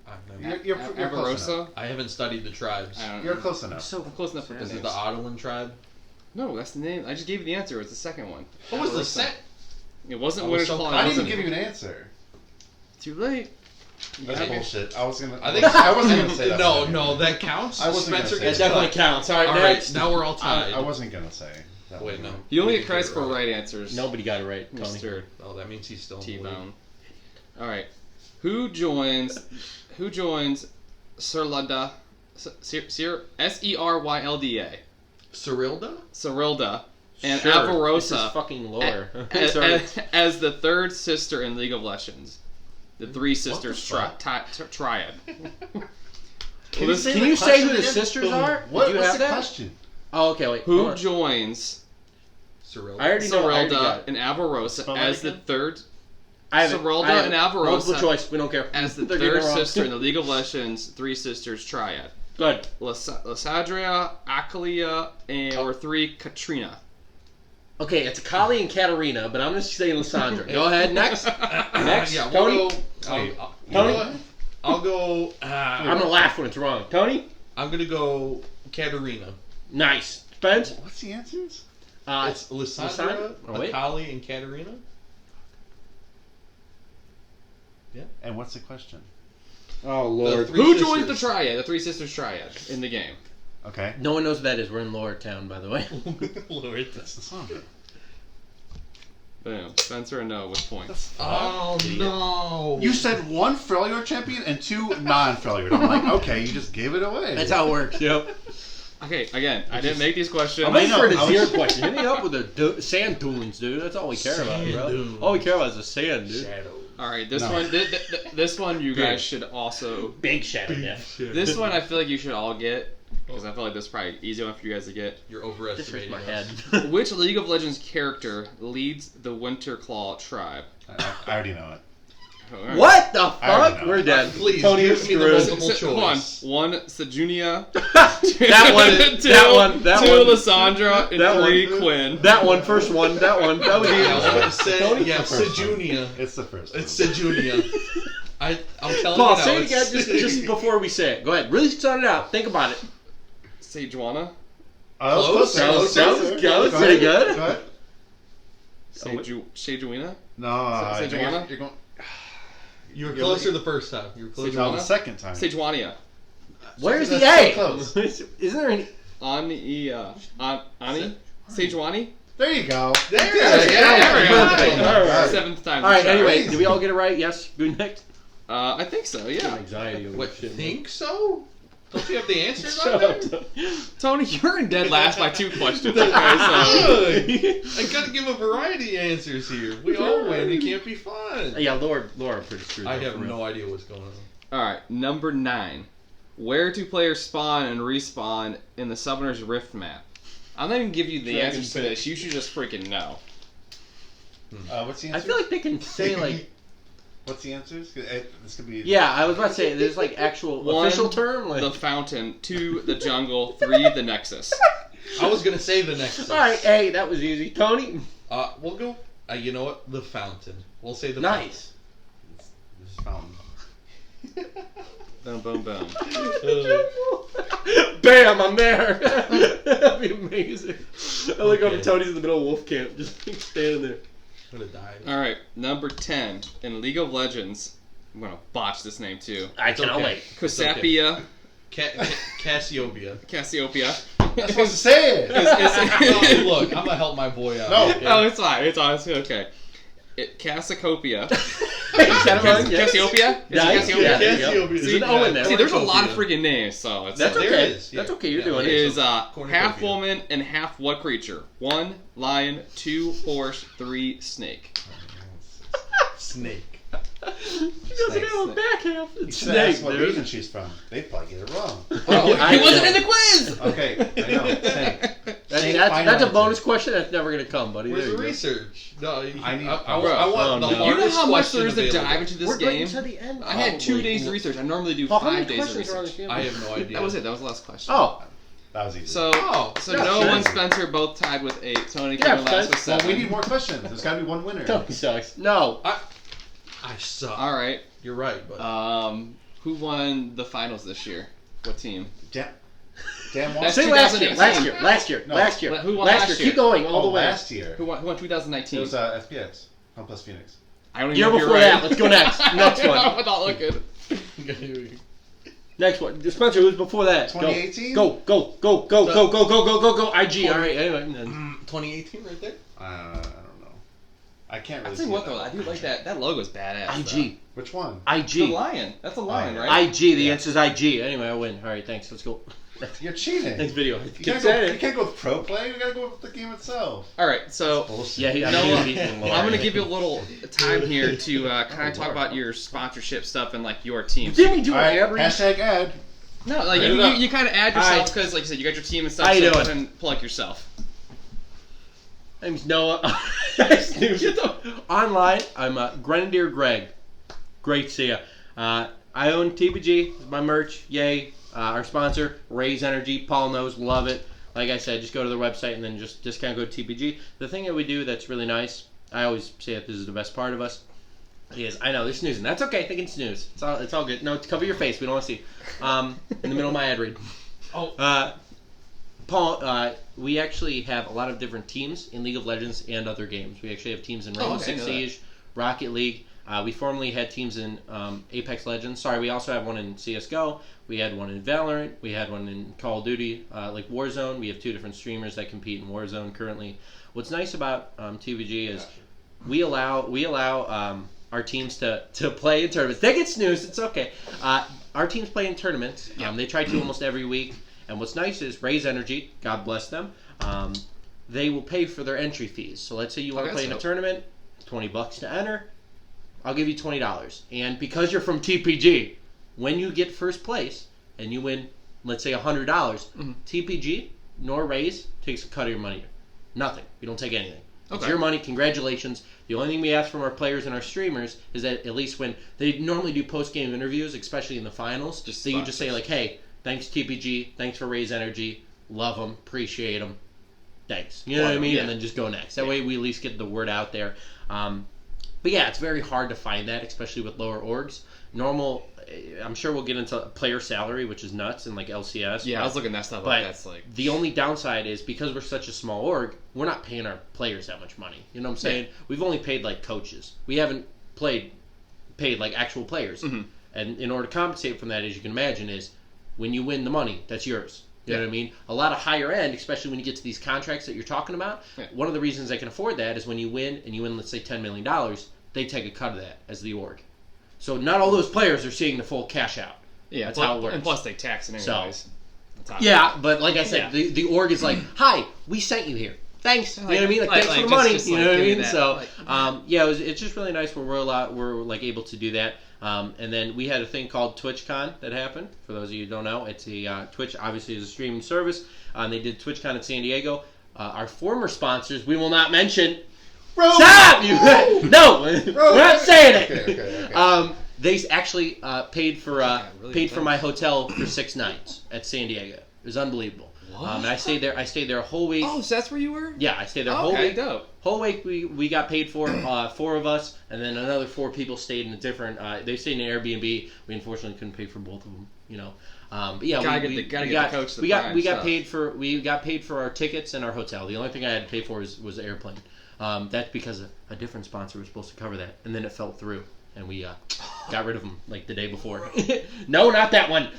Speaker 4: I've never.
Speaker 1: You're close enough.
Speaker 3: Avarosa?
Speaker 4: I haven't studied the tribes.
Speaker 3: I don't
Speaker 1: You're
Speaker 3: know.
Speaker 1: close enough.
Speaker 2: So
Speaker 3: I'm close enough with
Speaker 4: Is
Speaker 3: the
Speaker 4: it
Speaker 3: names.
Speaker 4: the Ottoman tribe?
Speaker 3: No, that's the name. I just gave you the answer. It's the second one.
Speaker 4: What was the
Speaker 3: Avarosa.
Speaker 4: set?
Speaker 3: It wasn't
Speaker 4: I was
Speaker 3: Winter's
Speaker 4: so
Speaker 3: Claw.
Speaker 1: I
Speaker 3: it
Speaker 1: didn't even
Speaker 3: wasn't-
Speaker 1: give you an answer.
Speaker 3: Too late.
Speaker 1: That's
Speaker 3: Yeah.
Speaker 1: bullshit. I was gonna.
Speaker 4: I think
Speaker 1: I wasn't gonna say that.
Speaker 4: No, no, that counts.
Speaker 1: I wasn't gonna
Speaker 4: Spencer
Speaker 1: say
Speaker 4: gets
Speaker 2: That definitely
Speaker 4: cut.
Speaker 2: counts. All right,
Speaker 4: All right,
Speaker 2: next.
Speaker 4: now we're all tied.
Speaker 1: I wasn't gonna say. That
Speaker 4: Wait,
Speaker 1: one.
Speaker 4: no.
Speaker 3: You only
Speaker 4: You
Speaker 3: get credits
Speaker 4: get
Speaker 3: for
Speaker 4: it
Speaker 3: right answers.
Speaker 2: Nobody got it right, Tony.
Speaker 3: Mr.
Speaker 4: Oh, that means he's still in the lead.
Speaker 3: T-Bone. All right. Who joins Serylda? Serylda.
Speaker 4: Cyrilda?
Speaker 3: Cyrilda and
Speaker 2: Sure. This is
Speaker 3: Avarosa
Speaker 2: fucking lore.
Speaker 3: as,
Speaker 2: Sorry.
Speaker 3: as the third sister in League of Legends. The Three Sisters
Speaker 4: fuck?
Speaker 3: triad.
Speaker 1: Can
Speaker 3: Well,
Speaker 2: Can you say who the
Speaker 1: again?
Speaker 2: sisters are?
Speaker 1: What?
Speaker 2: Did you
Speaker 1: What's
Speaker 2: have
Speaker 1: the
Speaker 2: that?
Speaker 1: question?
Speaker 2: Oh, okay, wait.
Speaker 3: Who
Speaker 2: hold on.
Speaker 3: joins
Speaker 4: Cyrilda.
Speaker 2: I already know. I already got
Speaker 3: Cyrilda
Speaker 2: it.
Speaker 3: and Avarosa
Speaker 1: Spell that
Speaker 3: as the
Speaker 1: again?
Speaker 3: third
Speaker 2: I have it.
Speaker 3: Cyrilda
Speaker 2: I have
Speaker 3: and
Speaker 2: it.
Speaker 3: Avarosa.
Speaker 2: Multiple choice. We don't care.
Speaker 3: as the
Speaker 2: They're getting
Speaker 3: third
Speaker 2: it wrong.
Speaker 3: sister in the League of Legends Three Sisters triad.
Speaker 2: Good.
Speaker 3: Lysandria, Akalia, or 3 Katrina.
Speaker 2: Okay, it's Kali and Katarina, but I'm going to say Lysandra. Go ahead. Next. Next.
Speaker 4: Yeah,
Speaker 2: Tony.
Speaker 4: we'll go.
Speaker 1: Wait.
Speaker 4: You know
Speaker 2: Tony?
Speaker 4: what? I'll go.
Speaker 2: I'm going to laugh when it's wrong. Tony.
Speaker 4: I'm gonna go Katarina.
Speaker 2: Nice. Spence.
Speaker 1: What's the answers?
Speaker 4: It's Lysandra,
Speaker 2: Lysandra? Oh, wait.
Speaker 4: Akali, and Katarina.
Speaker 1: And what's the question?
Speaker 2: Oh,
Speaker 4: Lord. Three
Speaker 3: Who joins the
Speaker 4: sisters.
Speaker 3: triad? The Three Sisters triad in the game.
Speaker 1: Okay.
Speaker 2: No one knows what that is. We're in Lower Town, by the way.
Speaker 4: Lord.
Speaker 1: That's the song.
Speaker 3: Boom. Spencer and Noah with points.
Speaker 4: Oh no!
Speaker 1: You said one failure champion and 2 non-failure. I'm like, okay, you just gave it away.
Speaker 2: That's how it works. Yep.
Speaker 3: Okay, again, I didn't make these questions.
Speaker 2: I'm waiting
Speaker 1: know,
Speaker 2: for the
Speaker 1: I was-
Speaker 2: zero question. Hit me up with the sand dunes, dude. That's all we care about,
Speaker 4: Sand
Speaker 2: bro.
Speaker 4: dunes.
Speaker 2: All we care about is the sand, dude.
Speaker 4: Shadow.
Speaker 3: All right, this
Speaker 1: No.
Speaker 3: one, this one, you guys should also.
Speaker 2: Big shadow, yeah.
Speaker 3: This one, I feel like you should all get because I feel like this is probably easy one for you guys to get.
Speaker 4: You're
Speaker 2: This hurts
Speaker 4: overestimating
Speaker 2: my
Speaker 4: us.
Speaker 2: head.
Speaker 3: Which League of Legends character leads the Winterclaw tribe?
Speaker 1: I already know it.
Speaker 3: Alright.
Speaker 2: What the
Speaker 1: I already
Speaker 2: fuck?
Speaker 1: know.
Speaker 2: We're dead.
Speaker 4: Please
Speaker 2: Tony
Speaker 4: give
Speaker 2: is
Speaker 4: me the
Speaker 2: screwed.
Speaker 4: multiple
Speaker 3: Hold on.
Speaker 4: choice.
Speaker 3: 1, Sejunia.
Speaker 2: That one.
Speaker 3: Two,
Speaker 2: That one. That
Speaker 3: 2,
Speaker 2: one.
Speaker 3: Lysandra. And
Speaker 2: That
Speaker 3: 3,
Speaker 2: one.
Speaker 3: Quinn.
Speaker 2: That one. First one. That one. That was
Speaker 4: Yeah,
Speaker 2: easy.
Speaker 1: Tony's
Speaker 4: yeah,
Speaker 1: the first one.
Speaker 4: Sejunia.
Speaker 1: It's the first one.
Speaker 4: It's Sejunia. I'm telling
Speaker 2: Paul,
Speaker 4: you now.
Speaker 2: say it again
Speaker 4: it's-
Speaker 2: just before we say it. Go ahead. Really start it out. Think about it.
Speaker 3: Sejuana.
Speaker 4: Close.
Speaker 2: That was
Speaker 1: Closer.
Speaker 2: good.
Speaker 1: Go
Speaker 2: Pretty
Speaker 1: ahead.
Speaker 2: good.
Speaker 1: Go ahead.
Speaker 3: Sejuina.
Speaker 1: No,
Speaker 3: Sejuana?
Speaker 1: you're going.
Speaker 4: You were closer the first time. You were closer.
Speaker 1: No, the second time.
Speaker 3: Sejuania.
Speaker 2: Where's the
Speaker 1: That's
Speaker 2: A?
Speaker 1: so close.
Speaker 2: Isn't there any?
Speaker 3: Ani. Sejuani.
Speaker 1: There you go.
Speaker 4: There
Speaker 1: Yeah,
Speaker 4: it is.
Speaker 3: there we go.
Speaker 2: Perfect. All right.
Speaker 3: 7th time.
Speaker 2: All right.
Speaker 3: try.
Speaker 2: Anyway,
Speaker 1: Crazy.
Speaker 2: did we all get it right? Yes. Good next.
Speaker 3: I think so. Yeah.
Speaker 2: Anxiety over
Speaker 4: What?
Speaker 2: shit.
Speaker 4: Think so? Don't you have the answers on
Speaker 2: Shut
Speaker 4: there?
Speaker 2: up.
Speaker 3: Tony, you're in dead last by 2 questions. Okay, so.
Speaker 4: Good. I gotta give a variety of answers here. We all win. It can't be fun.
Speaker 2: Yeah, Laura, pretty screwed.
Speaker 4: I
Speaker 2: up
Speaker 4: have
Speaker 2: for real.
Speaker 4: no idea what's going on.
Speaker 3: All right, number 9. Where do players spawn and respawn in the Summoner's Rift map? I'm not even give you the
Speaker 4: Dragon
Speaker 3: answers to
Speaker 4: Pit.
Speaker 3: this. You should just freaking know.
Speaker 1: What's the
Speaker 2: I
Speaker 1: answer?
Speaker 2: feel like they can say like.
Speaker 1: What's the answers? This could be.
Speaker 2: Yeah, I was about to say there's like actual
Speaker 3: 1,
Speaker 2: official term. Like,
Speaker 3: the Fountain. 2, the Jungle. 3, the Nexus.
Speaker 4: I was gonna say the next.
Speaker 2: all right, hey, that was easy. Tony,
Speaker 4: We'll go. You know what? The fountain. We'll say the
Speaker 2: nice.
Speaker 1: This is fountain.
Speaker 3: Boom, boom, boom.
Speaker 2: Bam, I'm there. That'd be amazing. I look over Tony's in the middle of wolf camp, just like, standing there.
Speaker 4: I'm gonna die.
Speaker 3: All right, number 10. In League of Legends, I'm going to botch this name too.
Speaker 2: I
Speaker 4: It's
Speaker 2: cannot
Speaker 4: okay.
Speaker 2: wait.
Speaker 3: Cassiopeia.
Speaker 4: Cassiopeia.
Speaker 3: Cassiopeia.
Speaker 1: You're supposed to say it.
Speaker 3: Is-
Speaker 4: Oh, look, I'm gonna help my boy out.
Speaker 1: No.
Speaker 4: okay?
Speaker 3: Oh, it's fine. It's honestly okay. Cassicopia.
Speaker 2: Cassiopeia?
Speaker 3: Cassiopeia? Is it
Speaker 2: Nice.
Speaker 3: Cassiopeia?
Speaker 2: Yeah, there you go.
Speaker 4: Cassiopeia.
Speaker 2: There's an O in there.
Speaker 3: See, there's a lot of freaking names, so it's
Speaker 2: That's
Speaker 4: There
Speaker 2: okay.
Speaker 4: it is, yeah.
Speaker 2: That's okay. You're
Speaker 4: Yeah,
Speaker 2: doing
Speaker 4: it
Speaker 2: it.
Speaker 3: is
Speaker 4: Cornucopia.
Speaker 3: half woman and half what creature? 1 lion, 2 horse, 3 snake.
Speaker 4: Snake.
Speaker 2: She doesn't have a back half.
Speaker 1: You
Speaker 2: It's
Speaker 1: should ask
Speaker 2: snake,
Speaker 1: what
Speaker 2: dude.
Speaker 1: region she's from. They'd probably get it wrong.
Speaker 3: Oh, he wasn't in the quiz.
Speaker 1: Okay, I know. Snake.
Speaker 2: That's a bonus question that's never gonna come, buddy.
Speaker 4: Where's
Speaker 2: There
Speaker 4: the
Speaker 2: you go.
Speaker 4: research? No,
Speaker 1: I need-
Speaker 4: I
Speaker 3: Bro,
Speaker 4: want the
Speaker 2: oh, no.
Speaker 3: You know
Speaker 4: hardest
Speaker 3: how much
Speaker 4: question
Speaker 3: there is to
Speaker 4: available.
Speaker 3: dive into this
Speaker 2: We're
Speaker 3: game?
Speaker 2: waiting till the end.
Speaker 3: I had 2
Speaker 2: wait.
Speaker 3: days of research. I normally do
Speaker 2: Paul, how
Speaker 3: 5
Speaker 2: many
Speaker 3: days of
Speaker 2: questions are on this
Speaker 3: research.
Speaker 2: game?
Speaker 4: I have no idea.
Speaker 3: That was it. That was the last question.
Speaker 2: Oh,
Speaker 1: That was easy.
Speaker 3: So,
Speaker 4: Oh,
Speaker 3: so
Speaker 2: yeah,
Speaker 3: Noah
Speaker 2: sure.
Speaker 3: and Spencer both tied with 8. Tony
Speaker 2: Yeah,
Speaker 3: came in last with
Speaker 1: well,
Speaker 3: 7.
Speaker 1: we need more questions. There's got to be one winner.
Speaker 2: Tony sucks. No.
Speaker 4: I suck.
Speaker 3: All right.
Speaker 4: You're right, but
Speaker 3: Who won the finals this year? What team?
Speaker 1: Damn
Speaker 3: That's
Speaker 1: one.
Speaker 2: Say last year.
Speaker 3: 2018.
Speaker 2: Last year.
Speaker 1: No.
Speaker 2: Last year.
Speaker 3: Who won
Speaker 2: Last
Speaker 3: last
Speaker 2: year.
Speaker 3: year?
Speaker 2: Keep going all
Speaker 1: Oh,
Speaker 2: the way.
Speaker 1: last year.
Speaker 3: Who won
Speaker 1: It
Speaker 3: 2019?
Speaker 1: was FPX. Home plus Phoenix.
Speaker 3: I don't even
Speaker 2: Year
Speaker 3: know if you're
Speaker 2: before
Speaker 3: right.
Speaker 2: that. Let's go next. Next one.
Speaker 3: Without looking.
Speaker 2: Next one. Spencer, who was before that?
Speaker 1: 2018?
Speaker 2: Go. IG. All right. Anyway. Then.
Speaker 4: 2018, right there.
Speaker 1: I don't know. I can't really
Speaker 3: I'll tell
Speaker 1: see
Speaker 3: you what
Speaker 1: it
Speaker 3: though, I do like that. That logo's badass.
Speaker 2: IG.
Speaker 1: Which one?
Speaker 3: The
Speaker 2: IG.
Speaker 3: lion. That's a lion,
Speaker 1: Oh,
Speaker 3: right?
Speaker 2: IG. The
Speaker 1: Yeah.
Speaker 2: answer's IG. Anyway, I win. All right. Thanks. Let's go.
Speaker 1: You're cheating.
Speaker 2: Next video.
Speaker 1: You
Speaker 2: Keep
Speaker 1: can't,
Speaker 2: saying
Speaker 1: you
Speaker 2: it.
Speaker 1: can't go with pro play. You gotta go with the game itself.
Speaker 3: All right, so
Speaker 1: Bullshit.
Speaker 2: Yeah, he
Speaker 3: You
Speaker 2: got
Speaker 3: know what?
Speaker 2: beaten.
Speaker 3: I'm gonna give you a little time here to kind of talk about your sponsorship stuff and like your team.
Speaker 2: Didn't we do
Speaker 1: All right.
Speaker 2: an ad read?
Speaker 1: Hashtag ad.
Speaker 3: No, like
Speaker 2: Write it up.
Speaker 3: you kind of add
Speaker 2: All
Speaker 3: yourself
Speaker 2: right.
Speaker 3: because, like you said, you got your team and stuff.
Speaker 2: How you
Speaker 3: so
Speaker 2: doing?
Speaker 3: go ahead and plug yourself.
Speaker 2: My name's Noah. I snoozed. Online, I'm Grenadier Greg. Great to see ya. I own TBG. It's my merch. Yay. Our sponsor, Raise Energy. Paul knows. Love it. Like I said, just go to their website and then just kind of go to TBG. The thing that we do that's really nice, I always say that this is the best part of us, is I know they're snoozing. That's okay. They can snooze. It's all good. No, cover your face. We don't want to see. In the middle of my ad read.
Speaker 4: Oh.
Speaker 2: Paul, we actually have a lot of different teams in League of Legends and other games. We actually have teams in Rainbow
Speaker 3: okay, I
Speaker 2: Six
Speaker 3: know that.
Speaker 2: Siege, Rocket League. We formerly had teams in Apex Legends. Sorry, we also have one in CSGO. We had one in Valorant. We had one in Call of Duty, like Warzone. We have 2 different streamers that compete in Warzone currently. What's nice about TVG is we allow our teams to play in tournaments. They get snoozed. It's okay. Our teams play in tournaments. They try to almost every week. And what's nice is Raise Energy, God bless them, they will pay for their entry fees. So let's say you want to
Speaker 3: Okay,
Speaker 2: play in a
Speaker 3: so-
Speaker 2: tournament, $20 to enter, I'll give you $20. And because you're from TPG, when you get first place and you win let's say $100,
Speaker 3: Mhm.
Speaker 2: TPG nor Raise takes a cut of your money. Nothing. We don't take anything. It's
Speaker 3: Okay.
Speaker 2: your money. Congratulations. The only thing we ask from our players and our streamers is that at least when they normally do post-game interviews, especially in the finals, so you just say like, hey, thanks TPG, thanks for Raise Energy, love them, appreciate them, thanks. You know what I mean?
Speaker 3: Yeah.
Speaker 2: And then just go next. That way we at least get the word out there. But yeah, it's very hard to find that, especially with lower orgs. Normal, I'm sure we'll get into player salary, which is nuts, and like LCS.
Speaker 3: Yeah, I
Speaker 2: but-
Speaker 3: was looking that stuff up.
Speaker 2: but
Speaker 3: That's like
Speaker 2: the only downside is because we're such a small org, we're not paying our players that much money. You know what I'm saying? We've only paid like coaches. We haven't paid like actual players.
Speaker 3: Mhm.
Speaker 2: And in order to compensate from that, as you can imagine, is when you win the money, that's yours. You know what I mean? A lot of higher end, especially when you get to these contracts that you're talking about,
Speaker 3: Yeah.
Speaker 2: one of the reasons they can afford that is when you win, and you win, let's say, $10 million, they take a cut of that as the org. So not all those players are seeing the full cash out.
Speaker 3: yeah,
Speaker 2: that's
Speaker 3: plus,
Speaker 2: how it works.
Speaker 3: And plus they tax it
Speaker 2: So-
Speaker 3: anyways. That's how it
Speaker 2: Yeah, but like I said,
Speaker 3: Yeah.
Speaker 2: the org is like, hi, we sent you here. Thanks. You know
Speaker 3: Like-
Speaker 2: what I mean? Like,
Speaker 3: like-
Speaker 2: thanks for
Speaker 3: like,
Speaker 2: the money.
Speaker 3: just
Speaker 2: you know
Speaker 3: like,
Speaker 2: what I
Speaker 3: give me
Speaker 2: mean?
Speaker 3: that.
Speaker 2: So,
Speaker 3: Like-
Speaker 2: yeah, it's just really nice where we're like able to do that. And then we had a thing called TwitchCon that happened. For those of you who don't know, it's a Twitch obviously is a streaming service. They did TwitchCon in San Diego. Our former sponsors, we will not mention. Stop! You no, we're not saying it.
Speaker 1: Okay.
Speaker 2: They actually paid for
Speaker 3: really
Speaker 2: paid for
Speaker 3: intense.
Speaker 2: my hotel for 6 nights at San Diego. It was unbelievable. And I stayed there. I stayed there a whole week.
Speaker 3: Oh, so that's where you were?
Speaker 2: Yeah, I stayed there a whole
Speaker 3: Okay,
Speaker 2: week.
Speaker 3: dope.
Speaker 2: Whole week we got paid for 4 of us, and then another 4 people stayed in a different. They stayed in an Airbnb. We unfortunately couldn't pay for both of them. You know, but yeah,
Speaker 3: Gotta
Speaker 2: we
Speaker 3: get the
Speaker 2: got,
Speaker 3: coach the
Speaker 2: we got
Speaker 3: prime
Speaker 2: we got
Speaker 3: stuff.
Speaker 2: paid for our tickets and our hotel. The only thing I had to pay for was the airplane. That's because a different sponsor was supposed to cover that, and then it fell through, and we got rid of them like the day before. No, not that one.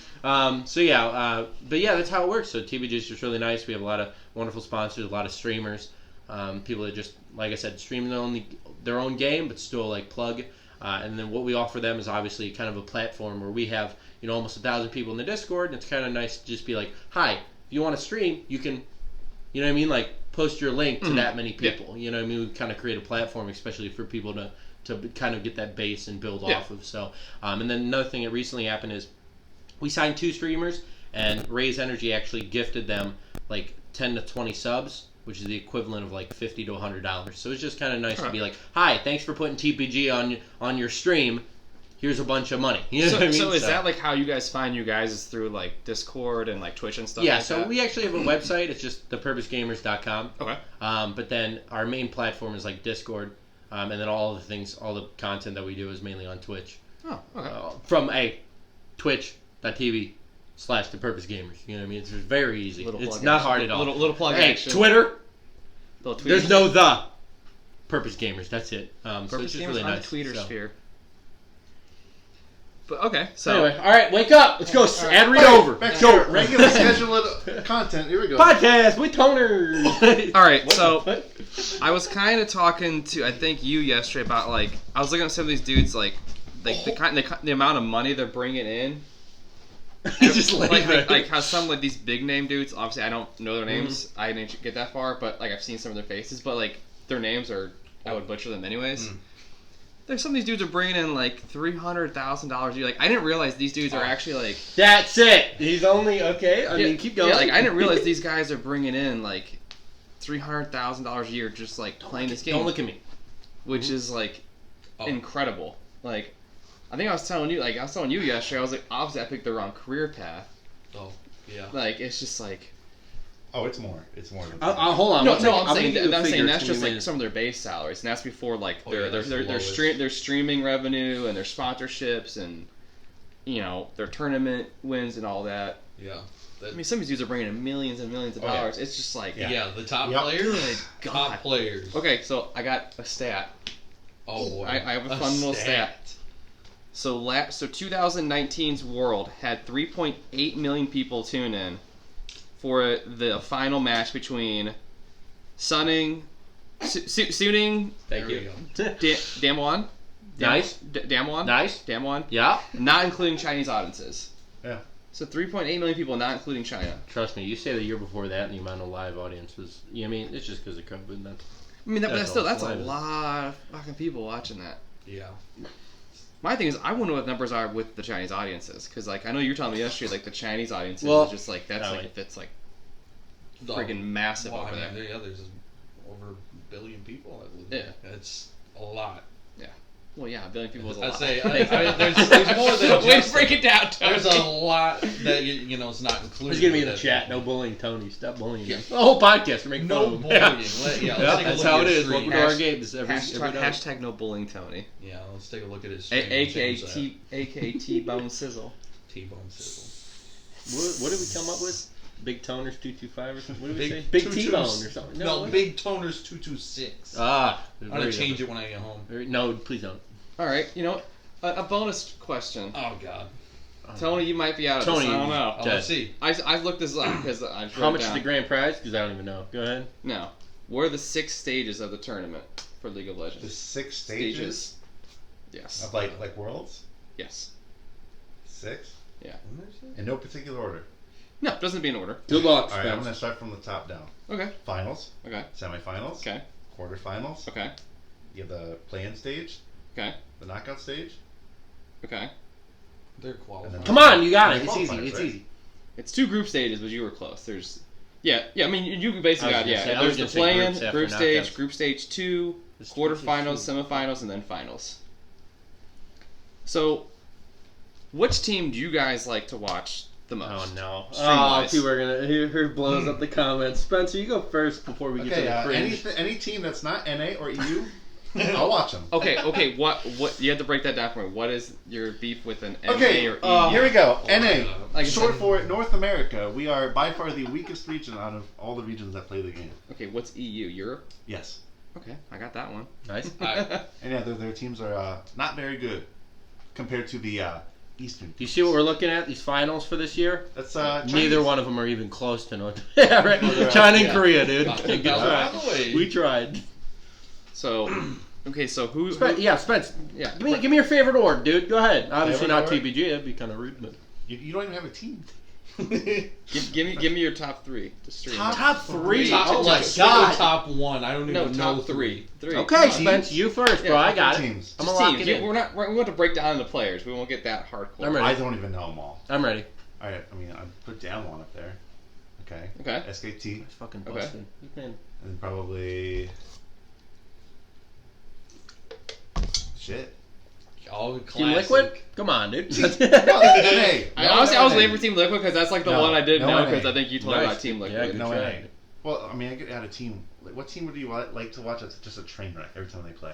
Speaker 2: So yeah, but yeah, that's how it works. So TBG is just really nice. We have a lot of wonderful sponsors, a lot of streamers, people that just, like I said, stream their own game, but still like plug. And then what we offer them is obviously kind of a platform where we have almost 1,000 people in the Discord, and it's kind of nice to just be like, hi, if you want to stream, you can, you know what I mean, like post your link to that many people. You know what I mean? We kind of create a platform, especially for people to kind of get that base and build off of. So, and then another thing that recently happened is we signed 2 streamers, and Raise Energy actually gifted them like 10 to 20 subs, which is the equivalent of like $50 to $100. So it's just kind of nice to be like, hi, thanks for putting TPG on your stream. Here's a bunch of money. You know what I mean?
Speaker 3: So is that like how you guys find you guys is through like Discord and like Twitch and stuff?
Speaker 2: Yeah,
Speaker 3: like
Speaker 2: so
Speaker 3: that?
Speaker 2: we actually have a website. It's just thepurposegamers.com.
Speaker 3: Okay.
Speaker 2: But then our main platform is like Discord, and then all the content that we do is mainly on Twitch.
Speaker 3: Oh, okay.
Speaker 2: From twitch.tv/thepurposegamers. You know what I mean? It's very easy.
Speaker 3: Little
Speaker 2: It's
Speaker 3: plug
Speaker 2: not
Speaker 3: action.
Speaker 2: hard at all.
Speaker 3: Little plug
Speaker 2: Hey,
Speaker 3: action.
Speaker 2: Twitter.
Speaker 3: Little tweet.
Speaker 2: There's no the Purpose Gamers. That's it. So
Speaker 3: Purpose
Speaker 2: it's just
Speaker 3: Gamers
Speaker 2: really
Speaker 3: on
Speaker 2: nice.
Speaker 3: the Tweeter
Speaker 2: So.
Speaker 3: sphere. But okay, so
Speaker 2: Anyway, all right, wake up. Let's go. Ad read over.
Speaker 1: Back to our regular scheduled content. Here we go.
Speaker 2: Podcast with toners.
Speaker 3: all right,
Speaker 2: What
Speaker 3: so
Speaker 2: the fuck?
Speaker 3: I was kind of talking to I think you yesterday about like I was looking at some of these dudes like the amount of money they're bringing in.
Speaker 2: He's just laying there.
Speaker 3: like how some like these big name dudes. Obviously, I don't know their names. I didn't get that far, but like I've seen some of their faces. But like their names are I would butcher them anyways. There's some of these dudes are bringing in like $300,000 a year. Like I didn't realize these dudes are actually like.
Speaker 2: That's it. He's only okay. I mean, keep going.
Speaker 3: Yeah, like I didn't realize these guys are bringing in like $300,000 a year just like playing this game.
Speaker 2: Don't look at me.
Speaker 3: Which is like
Speaker 4: Oh.
Speaker 3: incredible. Like I think I was telling you yesterday. I was like, obviously I picked the wrong career path.
Speaker 4: Oh, yeah.
Speaker 3: Like it's just like.
Speaker 1: Oh, it's more. It's more than
Speaker 2: Hold on.
Speaker 3: No,
Speaker 2: one second.
Speaker 3: I'm saying
Speaker 2: gonna give you a figure.
Speaker 3: that's
Speaker 2: It's
Speaker 3: just
Speaker 2: gonna be
Speaker 3: like some of their base salaries, and that's before like
Speaker 4: Oh, yeah, that's the lowest.
Speaker 3: their streaming revenue and their sponsorships and their tournament wins and all that.
Speaker 4: Yeah.
Speaker 3: I mean, some of these dudes are bringing in millions and millions of
Speaker 1: Oh, yeah.
Speaker 3: dollars. It's just like,
Speaker 1: Yeah.
Speaker 4: The top
Speaker 1: Yep.
Speaker 4: players.
Speaker 3: Good
Speaker 4: Top
Speaker 3: God.
Speaker 4: players.
Speaker 3: Okay, so I got a stat.
Speaker 4: Oh boy.
Speaker 3: I have a fun little stat. So 2019's World had 3.8 million people tune in for the final match between Suning.
Speaker 2: Thank
Speaker 4: There
Speaker 2: you.
Speaker 4: we go.
Speaker 3: Damwon.
Speaker 2: Nice.
Speaker 3: Damwon.
Speaker 2: Nice.
Speaker 3: Damwon.
Speaker 2: Yeah.
Speaker 3: Not including Chinese audiences.
Speaker 1: Yeah.
Speaker 3: So 3.8 million people, not including China.
Speaker 2: Trust me. You say the year before that, and the amount of live audience was. You know what I mean? It's just because of COVID.
Speaker 3: I mean,
Speaker 2: That's
Speaker 3: that's
Speaker 2: all.
Speaker 3: a
Speaker 2: Live.
Speaker 3: lot of fucking people watching that.
Speaker 4: Yeah.
Speaker 3: My thing is, I wonder what numbers are with the Chinese audiences, because like I know you were telling me yesterday, like the Chinese audiences
Speaker 2: Well,
Speaker 3: is just like that's
Speaker 2: no,
Speaker 3: like
Speaker 2: wait.
Speaker 3: that's like friggin' massive
Speaker 4: Well,
Speaker 3: over
Speaker 4: I
Speaker 3: there.
Speaker 4: mean, yeah, there's over 1 billion people that live
Speaker 3: Yeah.
Speaker 4: there. It's a lot.
Speaker 3: Well, yeah, 1 billion people is a
Speaker 4: I'd
Speaker 3: lot.
Speaker 4: say there's more than
Speaker 3: Way
Speaker 4: just
Speaker 3: to break it down, Tony.
Speaker 4: There's a lot that you know is not included.
Speaker 2: He's gonna be in the
Speaker 4: with
Speaker 2: chat.
Speaker 4: that.
Speaker 2: No bullying, Tony. Stop bullying.
Speaker 4: Yeah.
Speaker 2: him. The whole podcast. We're making
Speaker 4: No
Speaker 2: fun of him.
Speaker 4: bullying.
Speaker 2: Yeah.
Speaker 4: Let's take a
Speaker 2: That's
Speaker 4: look
Speaker 2: how
Speaker 4: at
Speaker 2: it
Speaker 4: his
Speaker 2: is.
Speaker 4: stream.
Speaker 2: Welcome to our games every
Speaker 3: Hashtag,
Speaker 2: night.
Speaker 3: hashtag no bullying, Tony.
Speaker 4: Yeah, let's take a look at his stream.
Speaker 3: AKA T-Bone Sizzle.
Speaker 4: T-Bone Sizzle.
Speaker 2: What did we come up with? Big Toners 225 or something? What did we
Speaker 4: Big
Speaker 2: say? Big
Speaker 4: two-twos.
Speaker 2: T-Bone or something?
Speaker 4: No,
Speaker 2: what?
Speaker 4: Big Toners 226.
Speaker 2: Ah.
Speaker 4: I'm gonna change it when I get home.
Speaker 2: No, please don't.
Speaker 3: All right, you know, a bonus question.
Speaker 4: Oh God.
Speaker 3: Tony, you might be out of
Speaker 2: Tony,
Speaker 3: this. I don't know.
Speaker 4: Oh,
Speaker 2: Dead.
Speaker 4: let's see.
Speaker 3: I looked this up because I
Speaker 2: How much is the grand prize? Because I don't even know. Go ahead.
Speaker 3: No. What are the 6 stages of the tournament for League of
Speaker 1: The
Speaker 3: Legends?
Speaker 1: 6 stages
Speaker 3: Yes.
Speaker 1: of like worlds.
Speaker 3: Yes.
Speaker 1: 6
Speaker 3: Yeah.
Speaker 1: in no particular order.
Speaker 3: No, it doesn't be in order.
Speaker 2: Good luck,
Speaker 1: All right, I'm
Speaker 2: Spence.
Speaker 1: gonna start from the top down.
Speaker 3: Okay.
Speaker 1: Finals,
Speaker 3: Okay.
Speaker 1: semifinals,
Speaker 3: Okay.
Speaker 1: quarterfinals.
Speaker 3: Okay.
Speaker 1: You have the play-in stage,
Speaker 3: Okay.
Speaker 1: the knockout stage,
Speaker 3: Okay.
Speaker 4: They're
Speaker 1: And
Speaker 4: qualified.
Speaker 1: then-
Speaker 2: Come on, you got it.
Speaker 1: They're
Speaker 2: It's easy.
Speaker 1: qualifiers,
Speaker 2: It's
Speaker 1: right?
Speaker 2: easy.
Speaker 3: It's 2 group stages, but you were close. There's, yeah. I mean, you basically
Speaker 2: I was
Speaker 3: got
Speaker 2: gonna say- I
Speaker 3: There's
Speaker 2: was
Speaker 3: the
Speaker 2: gonna say
Speaker 3: play-in,
Speaker 2: groups after
Speaker 3: group stage,
Speaker 2: knockouts.
Speaker 3: group stage 2,
Speaker 2: It's
Speaker 3: quarterfinals, semifinals, and then finals. So, which team do you guys like to watch the most?
Speaker 2: Oh no!
Speaker 3: Stream-wise.
Speaker 2: People are gonna. Here blows up the comments. Spencer, you go first before we get
Speaker 1: Okay,
Speaker 2: to the cringe.
Speaker 1: any team that's not NA or EU, I'll watch them.
Speaker 3: Okay. What? You have to break that down for me. What is your beef with an
Speaker 1: Okay,
Speaker 3: NA or EU?
Speaker 1: here we go.
Speaker 4: Oh,
Speaker 1: NA,
Speaker 3: Like I
Speaker 1: short
Speaker 3: said-
Speaker 1: for North America. We are by far the weakest region out of all the regions that play the game.
Speaker 3: Okay, what's EU? Europe?
Speaker 1: Yes,
Speaker 3: Okay, I got that one.
Speaker 2: Nice.
Speaker 1: and yeah, their teams are not very good compared to the Eastern.
Speaker 2: Do you see what we're looking at? These finals for this year.
Speaker 1: That's
Speaker 2: Neither
Speaker 1: Chinese.
Speaker 2: one of them are even close to North. Yeah, right.
Speaker 1: No, they're-
Speaker 2: China and
Speaker 4: yeah.
Speaker 2: Korea, dude.
Speaker 4: Out
Speaker 2: Good
Speaker 4: of
Speaker 2: try.
Speaker 4: the way.
Speaker 2: We tried.
Speaker 3: So, okay, so who?
Speaker 2: Yeah, Spence.
Speaker 3: Yeah.
Speaker 2: Give me your favorite org, dude. Go ahead. Obviously
Speaker 1: Favorite
Speaker 2: not
Speaker 1: org?
Speaker 2: TBG. That'd be kind of rude, but
Speaker 1: You don't even have a team.
Speaker 3: Give me your top 3 to stream.
Speaker 2: top 3.
Speaker 4: Top,
Speaker 2: Oh my
Speaker 4: just
Speaker 2: god.
Speaker 4: the top 1. I don't even
Speaker 3: No,
Speaker 4: know
Speaker 3: top 3. 3.
Speaker 2: Okay,
Speaker 1: Teams?
Speaker 2: Spence, you first, bro.
Speaker 3: Yeah,
Speaker 2: I got it.
Speaker 1: teams.
Speaker 2: I'm
Speaker 3: Just
Speaker 2: gonna lock
Speaker 3: teams.
Speaker 2: it in.
Speaker 3: We want to break down the players. We won't get that hardcore.
Speaker 2: I'm ready.
Speaker 1: I don't even know them all.
Speaker 2: I'm ready.
Speaker 1: All right, I mean, I put down one up there. Okay.
Speaker 3: Okay.
Speaker 1: SKT,
Speaker 2: That's fucking
Speaker 3: Okay.
Speaker 2: busted. Man.
Speaker 1: and probably shit.
Speaker 4: Oh,
Speaker 2: Team
Speaker 4: classic.
Speaker 2: Liquid? Come on, dude.
Speaker 1: No, NA.
Speaker 3: I was waiting for Team Liquid because that's like the
Speaker 1: No,
Speaker 3: one I didn't
Speaker 1: no
Speaker 3: know
Speaker 1: NA.
Speaker 3: because I think you told me
Speaker 2: Nice.
Speaker 3: about Team
Speaker 2: Yeah,
Speaker 3: Liquid.
Speaker 2: good
Speaker 1: No
Speaker 2: try.
Speaker 1: NA. Well, I mean, I could add a team. Like, what team would you like to watch? That's just a train wreck every time they play.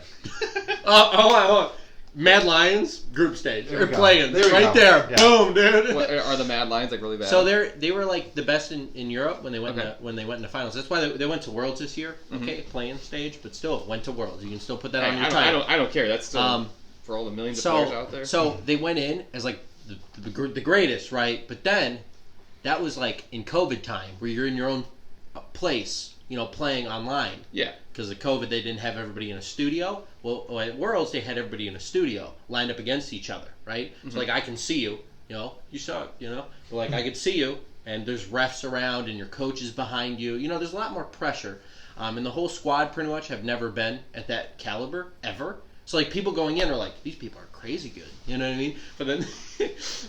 Speaker 2: Hold on. Mad Lions group stage.
Speaker 1: There
Speaker 2: They're
Speaker 1: we go.
Speaker 2: playing
Speaker 1: There we
Speaker 2: right
Speaker 1: go.
Speaker 2: there.
Speaker 1: Yeah.
Speaker 2: Boom, dude.
Speaker 3: What, are the Mad Lions like really bad?
Speaker 2: So they were like the best in Europe when they went
Speaker 3: Okay.
Speaker 2: when they went into finals. That's why they went to Worlds this year. Okay, playing stage, but still went to Worlds. You can still put that on your title.
Speaker 3: I don't care. That's still for all the millions of players
Speaker 2: So
Speaker 3: out there.
Speaker 2: so they went in as like the greatest, right? But then that was like in COVID time where you're in your own place, playing online.
Speaker 3: yeah.
Speaker 2: Because of COVID, they didn't have everybody in a studio. Well, at Worlds, they had everybody in a studio lined up against each other, right? So, like, I can see you, you suck, but, like, I could see you, and there's refs around, and your coach is behind you. There's a lot more pressure. And the whole squad, pretty much, have never been at that caliber, ever. So, like, people going in are like, these people are crazy good, you know what I mean? But then,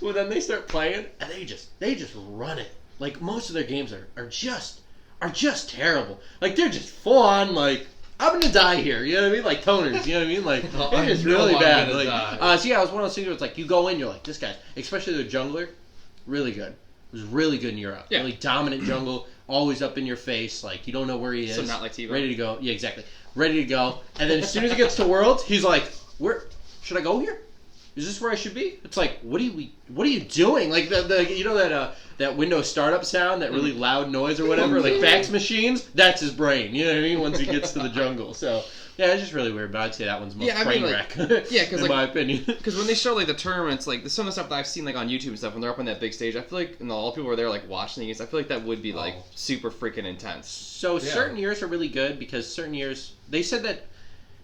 Speaker 2: then they start playing, and they just run it. Like, most of their games are just terrible. Like, they're just full on, like, I'm gonna die here, you know what I mean? Like toners, you know what I mean? Like,
Speaker 4: I
Speaker 2: it is
Speaker 4: know
Speaker 2: really
Speaker 4: I'm
Speaker 2: bad.
Speaker 4: gonna
Speaker 2: Like,
Speaker 4: die.
Speaker 2: so yeah, it was one of those things where it's like, you go in, you're like, this guy, especially the jungler, really good. It was really good in Europe.
Speaker 3: Yeah.
Speaker 2: Really dominant jungle, always up in your face, like, you don't know where he is.
Speaker 3: So not like T-Bone?
Speaker 2: Ready to go. Yeah, exactly. Ready to go. And then as soon as he gets to Worlds, he's like, where, should I go here? Is this where I should be? It's like, what are you doing? Like that Windows startup sound, that really loud noise or whatever, like fax machines. That's his brain. You know what I mean? Once he gets to the jungle. So yeah, it's just really weird. But I'd say that one's the most
Speaker 3: Yeah, I mean,
Speaker 2: train
Speaker 3: like-
Speaker 2: wreck.
Speaker 3: yeah, 'cause,
Speaker 2: in
Speaker 3: like-
Speaker 2: my opinion.
Speaker 3: Because when they show like the tournaments, like some of the stuff that I've seen like on YouTube and stuff, when they're up on that big stage, I feel like all the people were there like watching the games. I feel like that would be like
Speaker 4: Oh.
Speaker 3: super freaking intense.
Speaker 2: So
Speaker 4: Yeah.
Speaker 2: certain years are really good because certain years they said that,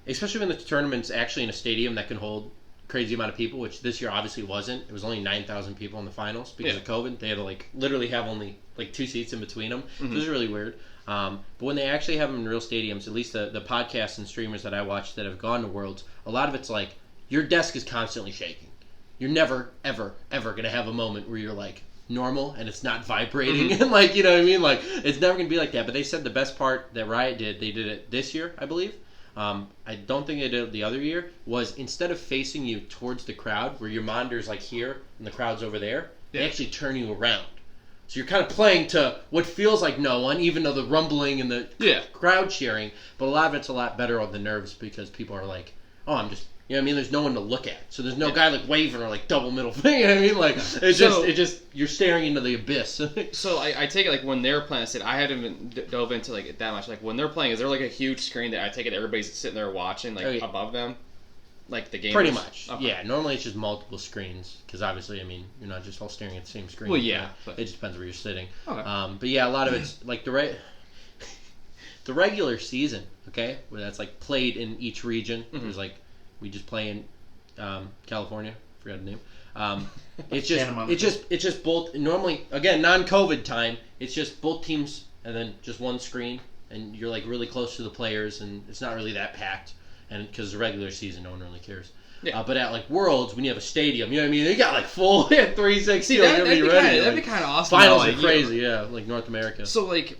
Speaker 2: especially when the tournament's actually in a stadium that can hold crazy amount of people, which this year obviously wasn't. It was only 9,000 people in the finals because
Speaker 3: Yeah.
Speaker 2: of COVID. They had to like literally have only like 2 seats in between them. So it
Speaker 3: Mhm.
Speaker 2: was really weird. But when they actually have them in real stadiums, at least the podcasts and streamers that I watch that have gone to Worlds, a lot of it's like your desk is constantly shaking. You're never, ever, ever going to have a moment where you're like normal and it's not vibrating. And like, you know what I mean? Like, it's never going to be like that. But they said the best part that Riot did, they did it this year, I believe. I don't think they did it the other year, was instead of facing you towards the crowd, where your monitor's like here and the crowd's over there, they actually turn you around. So you're kind of playing to what feels like no one, even though the rumbling and the crowd cheering. But a lot of it's a lot better on the nerves because people are like, oh, I'm just, you know what I mean? There's no one to look at. So there's no guy like waving or like double middle finger. You know what I mean? Like, it just, you're staring into the abyss.
Speaker 3: So I take it like when they're playing, I haven't even dove into like it that much. Like when they're playing, is there like a huge screen that I take it everybody's sitting there watching like above them? Like the game?
Speaker 2: Pretty much.
Speaker 3: Okay.
Speaker 2: Yeah, normally it's just multiple screens because obviously, I mean, you're not just all staring at the same screen.
Speaker 3: Well, yeah.
Speaker 2: But it just depends where you're sitting.
Speaker 3: Okay.
Speaker 2: But yeah, a lot of it's like the regular season, okay, where that's like played in each region. There's like, we just play in California, forgot the name. It's just both. Normally, again, non-COVID time, it's just both teams and then just one screen, and you're like really close to the players, and it's not really that packed. And because the regular season, no one really cares. Yeah. But at like Worlds, when you have a stadium, you know what I mean? They got like full 360.
Speaker 3: See, that'd be kind of awesome.
Speaker 2: Finals are crazy, yeah, like North America.
Speaker 3: So like,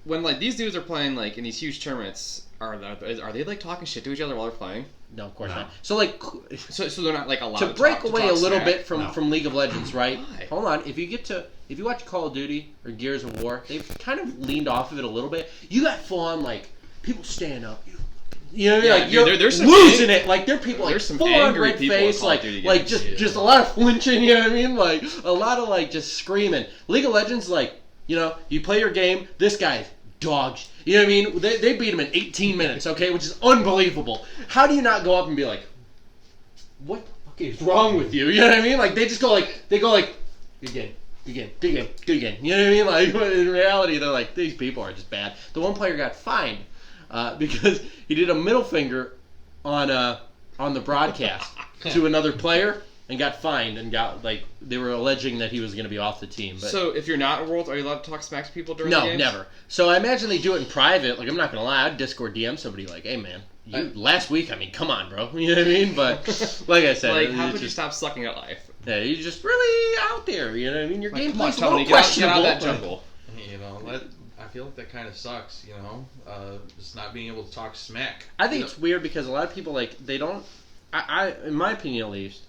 Speaker 3: when like these dudes are playing like in these huge tournaments, are they like talking shit to each other while they're playing?
Speaker 2: No, of course not. So like,
Speaker 3: so they're not like allowed
Speaker 2: to break away a little bit
Speaker 1: No.
Speaker 2: from League of Legends, right?
Speaker 3: Why?
Speaker 2: Hold on, if you watch Call of Duty or Gears of War, they've kind of leaned off of it a little bit. You got full on like people stand up. You know what I mean? Like,
Speaker 3: dude,
Speaker 2: you're
Speaker 3: there's some
Speaker 2: losing it. Like, there are people, like,
Speaker 3: there's some
Speaker 2: full on
Speaker 3: angry
Speaker 2: red
Speaker 3: people in
Speaker 2: face,
Speaker 3: Call of
Speaker 2: like,
Speaker 3: Duty
Speaker 2: like
Speaker 3: games.
Speaker 2: just a lot of flinching, you know what I mean? Like, a lot of, like, just screaming. League of Legends, like, you know, you play your game, this guy's dogs. You know what I mean? They beat him in 18 minutes, okay? Which is unbelievable. How do you not go up and be like, what the fuck is wrong with you? You know what I mean? Like, they go like, good game. Good game. You know what I mean? Like, in reality, they're like, these people are just bad. The one player got fined because he did a middle finger on the broadcast to another player and got fined and got, like, they were alleging that he was going to be off the team. But
Speaker 3: so if you're not in Worlds, are you allowed to talk smack to people during the
Speaker 2: no,
Speaker 3: games?
Speaker 2: never. So I imagine they do it in private. Like, I'm not going to lie, I'd Discord DM somebody like, hey, man, last week, I mean, come on, bro. You know what I mean? But, like I said.
Speaker 3: Like, how could you stop sucking at life?
Speaker 2: Yeah, you're just really out there, you know what I mean? Your
Speaker 3: Like,
Speaker 2: gameplay's a
Speaker 3: come on,
Speaker 2: little
Speaker 3: Tony, get out
Speaker 2: questionable.
Speaker 3: of that jungle.
Speaker 4: You know, I feel like that kind of sucks. You know, just not being able to talk smack.
Speaker 2: I think it's weird because a lot of people, like, they don't, I in my opinion at least,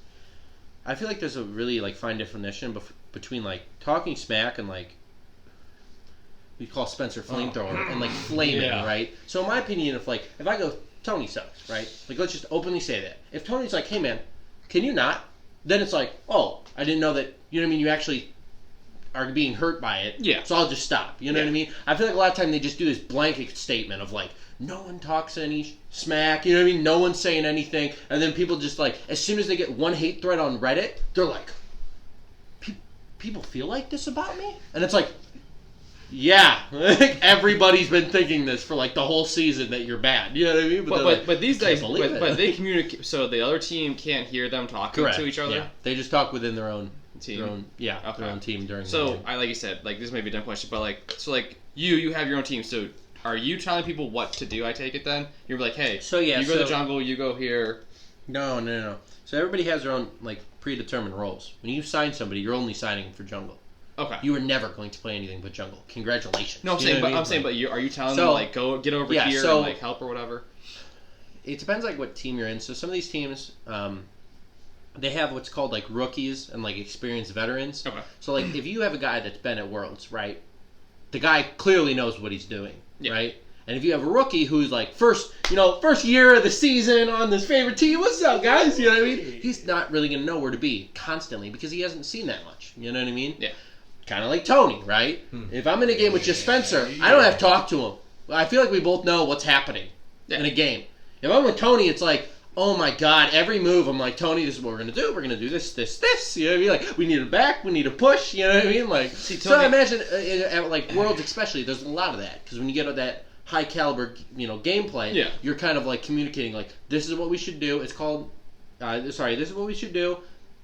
Speaker 2: I feel like there's a really, like, fine definition between, like, talking smack and, like, we call Spencer flamethrower and, like, flaming, right? So in my opinion, if I go, Tony sucks, right? Like, let's just openly say that. If Tony's like, hey, man, can you not? Then it's like, oh, I didn't know that, you know what I mean, you actually are being hurt by it, so I'll just stop, you know what I mean? I feel like a lot of time they just do this blanket statement of like, no one talks any smack, you know what I mean? No one's saying anything, and then people just like, as soon as they get one hate thread on Reddit, they're like, people feel like this about me? And it's like, yeah, everybody's been thinking this for like the whole season that you're bad, you know what I mean?
Speaker 3: But these days,
Speaker 2: but
Speaker 3: they communicate, so the other team can't hear them talking to each other?
Speaker 2: Yeah. They just talk within their own
Speaker 3: team.
Speaker 2: Their own team during the
Speaker 3: So,
Speaker 2: game.
Speaker 3: like you said, like this may be a dumb question, but like, so like you have your own team, so are you telling people what to do, I take it then? You're like, hey,
Speaker 2: so, yeah,
Speaker 3: you go to the jungle, you go here.
Speaker 2: No. So everybody has their own, like, predetermined roles. When you sign somebody, you're only signing for jungle.
Speaker 3: Okay.
Speaker 2: You were never going to play anything but jungle. Congratulations.
Speaker 3: No, I'm saying, are you telling them, like, go get over here and, like, help or whatever?
Speaker 2: It depends, like, what team you're in. So some of these teams, they have what's called, like, rookies and, like, experienced veterans.
Speaker 3: Okay.
Speaker 2: So, like, if you have a guy that's been at Worlds, right, the guy clearly knows what he's doing, right? And if you have a rookie who's, like, first year of the season on this favorite team, what's up, guys? You know what I mean? He's not really going to know where to be constantly because he hasn't seen that much. You know what I mean?
Speaker 3: Yeah.
Speaker 2: Kind of like Tony, right? If I'm in a game with just Spencer, I don't have to talk to him. I feel like we both know what's happening in a game. If I'm with Tony, it's like, oh my god, every move, I'm like, Tony, this is what we're going to do. We're going to do this. You know what I mean? Like, we need a back, we need a push, you know what I mean? Like,
Speaker 3: see, Tony,
Speaker 2: so I imagine, at like Worlds especially, there's a lot of that. Because when you get that high caliber, gameplay, you're kind of like communicating, like, this is what we should do. It's called, this is what we should do.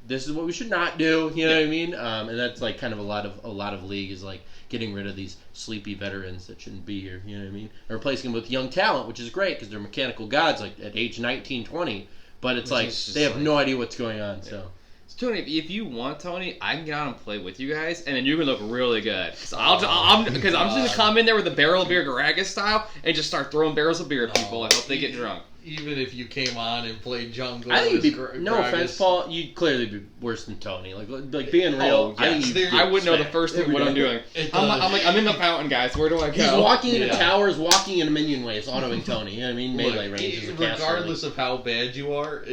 Speaker 2: This is what we should not do, you know what I mean? And that's like kind of a lot of League is like getting rid of these sleepy veterans that shouldn't be here, you know what I mean? And replacing them with young talent, which is great because they're mechanical gods. Like at age 19, 20, but it's
Speaker 3: Which
Speaker 2: like
Speaker 3: is just
Speaker 2: they have
Speaker 3: like-
Speaker 2: no idea what's going on. So
Speaker 3: So Tony, if you want Tony, I can get out and play with you guys, and then you can look really good. Because I'm just gonna come in there with a barrel of beer, Garagas style, and just start throwing barrels of beer at people and hope they get drunk.
Speaker 4: Even if you came on and played jungle,
Speaker 2: I think you'd be
Speaker 4: as
Speaker 2: no
Speaker 4: Gragas-
Speaker 2: offense, Paul. You'd clearly be worse than Tony. Like being real.
Speaker 3: Oh, yes.
Speaker 2: think
Speaker 3: I wouldn't know the first thing what I'm doing. I'm in the fountain, guys. Where do I go?
Speaker 2: He's walking into
Speaker 4: Yeah.
Speaker 2: towers, walking into minion waves, autoing Tony. You know what I mean? Melee
Speaker 4: Look,
Speaker 2: range is a cast
Speaker 4: regardless of how bad you are,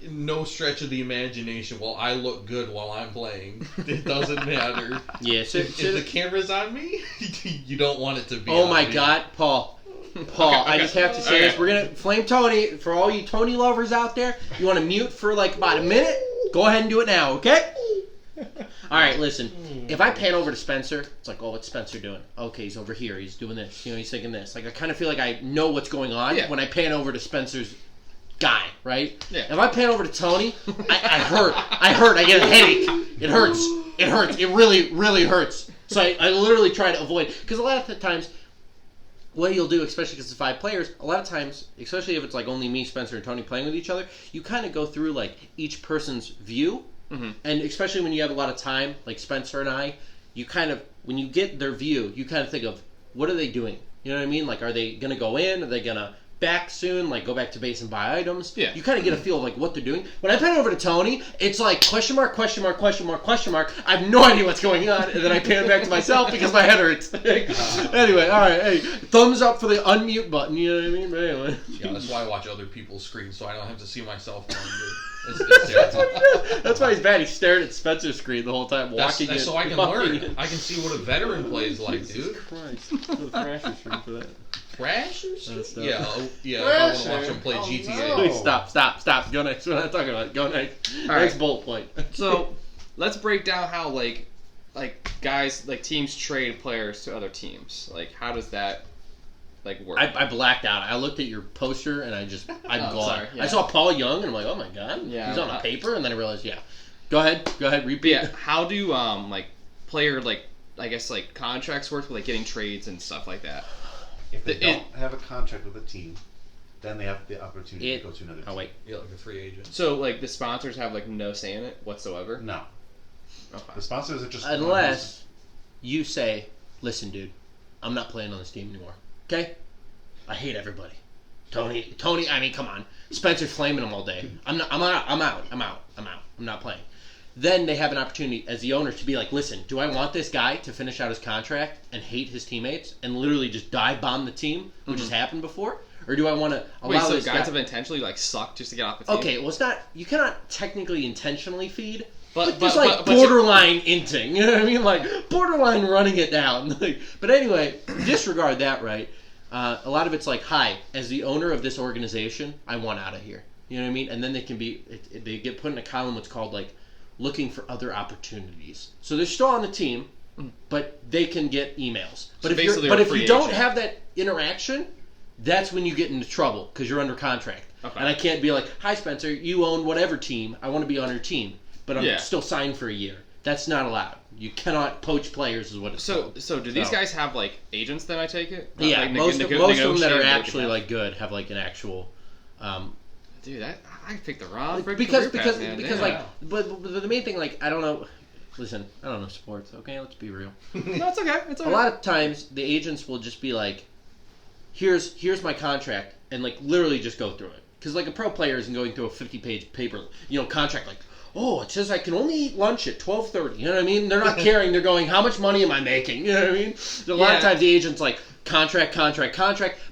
Speaker 4: no stretch of the imagination. Well, I look good while I'm playing. It doesn't matter.
Speaker 2: Yeah. So,
Speaker 4: If the camera's on me, you don't want it to be.
Speaker 2: oh
Speaker 4: on
Speaker 2: my
Speaker 4: me.
Speaker 2: God, Paul. Paul, I just have to say this. We're gonna flame Tony for all you Tony lovers out there. You want to mute for like about a minute? Go ahead and do it now, okay? All right, listen. If I pan over to Spencer, it's like, oh, what's Spencer doing? Okay, he's over here. He's doing this. You know, he's thinking this. Like, I kind of feel like I know what's going on
Speaker 3: Yeah.
Speaker 2: when I pan over to Spencer's guy, right?
Speaker 3: Yeah.
Speaker 2: If I pan over to Tony, I hurt. I hurt. I get a headache. It hurts. It hurts. It really, really hurts. So I literally try to avoid, because a lot of the times, what you'll do, especially because it's 5 players, a lot of times, especially if it's like only me, Spencer, and Tony playing with each other, you kind of go through like each person's view, and especially when you have a lot of time, like Spencer and I, you kind of, when you get their view, you kind of think of, what are they doing? You know what I mean? Like, are they going to go in? Are they going to back soon? Like, go back to base and buy items?
Speaker 3: Yeah.
Speaker 2: You kind of get a feel of like what they're doing. When I pan over to Tony, it's like question mark, question mark, question mark, question mark. I have no idea what's going on, and then I pan back to myself because my head hurts. Anyway, all right, hey, thumbs up for the unmute button. You know what I mean? But anyway,
Speaker 4: Yeah, that's why I watch other people's screens, so I don't have to see myself. It's terrible.
Speaker 2: that's why he's bad. He's staring at Spencer's screen the whole time, walking in.
Speaker 4: So I can
Speaker 2: walking
Speaker 4: learn.
Speaker 2: in.
Speaker 4: I can see what a veteran plays like, dude.
Speaker 2: Christ, the Thrasher stream for that.
Speaker 4: Thrashers?
Speaker 2: That's
Speaker 4: Yeah,
Speaker 2: tough.
Speaker 4: yeah. If I want to watch them play GTA.
Speaker 2: Please stop. Go next. We're not talking about it. Go next.
Speaker 3: All right.
Speaker 2: Next bullet point.
Speaker 3: So, let's break down how like guys like teams trade players to other teams. Like, how does that like work?
Speaker 2: I blacked out. I looked at your poster and I'm
Speaker 3: Oh,
Speaker 2: gone.
Speaker 3: sorry, yeah.
Speaker 2: I saw Paul Young and I'm like, oh my God,
Speaker 3: Yeah,
Speaker 2: he's on a paper, and then I realized, yeah. Go ahead,
Speaker 3: But
Speaker 2: repeat.
Speaker 3: yeah, how do like player like I guess like contracts work with like getting trades and stuff like that?
Speaker 1: If they
Speaker 3: It-
Speaker 1: don't have a contract with a team, then they have the opportunity
Speaker 2: It-
Speaker 1: to go to another team.
Speaker 2: Oh wait,
Speaker 4: Yeah, like a free agent.
Speaker 3: So like the sponsors have like no say in it whatsoever.
Speaker 1: No,
Speaker 3: Okay.
Speaker 1: the sponsors are just
Speaker 2: unless you say, listen, dude, I'm not playing on this team anymore. Okay, I hate everybody. Tony. I mean, come on. Spencer's flaming him all day. I'm out. I'm not playing. Then they have an opportunity as the owner to be like, listen, do I want this guy to finish out his contract and hate his teammates and literally just dive bomb the team, which has happened before? Or do I want to allow
Speaker 3: Wait, so
Speaker 2: this
Speaker 3: guys
Speaker 2: guy...
Speaker 3: have intentionally like sucked just to get off the team?
Speaker 2: Okay, well, it's not... You cannot technically intentionally feed,
Speaker 3: But-
Speaker 2: but there's
Speaker 3: but-
Speaker 2: like
Speaker 3: but-
Speaker 2: borderline inting. You know what I mean? Like, borderline running it down. But anyway, disregard that, right? A lot of it's like, hi, as the owner of this organization, I want out of here. You know what I mean? And then they can be... They get put in a column what's called, like, looking for other opportunities. So they're still on the team, but they can get emails. But
Speaker 3: So
Speaker 2: if
Speaker 3: basically
Speaker 2: you're, but
Speaker 3: they're a
Speaker 2: if
Speaker 3: free
Speaker 2: you don't
Speaker 3: agent.
Speaker 2: have that interaction, that's when you get into trouble because you're under contract.
Speaker 3: Okay.
Speaker 2: And I can't be like, "Hi Spencer, you own whatever team. I want to be on your team, but I'm
Speaker 3: Yeah.
Speaker 2: still signed for a year." That's not allowed. You cannot poach players, is what it's
Speaker 3: So
Speaker 2: called.
Speaker 3: so do these
Speaker 2: So-
Speaker 3: guys have like agents? Then I take it.
Speaker 2: Yeah,
Speaker 3: Like,
Speaker 2: most of them that
Speaker 3: negotiate
Speaker 2: are
Speaker 3: what they
Speaker 2: actually
Speaker 3: have?
Speaker 2: like good have like an actual.
Speaker 3: Dude, I picked the wrong freaking
Speaker 2: because
Speaker 3: career path, man.
Speaker 2: because
Speaker 3: Damn.
Speaker 2: like but the main thing, like, I don't know. Listen, I don't know sports. Okay, let's be real.
Speaker 3: No, it's okay. It's
Speaker 2: A
Speaker 3: okay.
Speaker 2: lot of times the agents will just be like, here's my contract, and like literally just go through it. Because like a pro player isn't going through a 50-page paper, contract, like, oh, it says I can only eat lunch at 12:30. You know what I mean? They're not caring. They're going, how much money am I making? You know what I mean? So a lot of
Speaker 3: Yeah.
Speaker 2: times the agent's like, contract.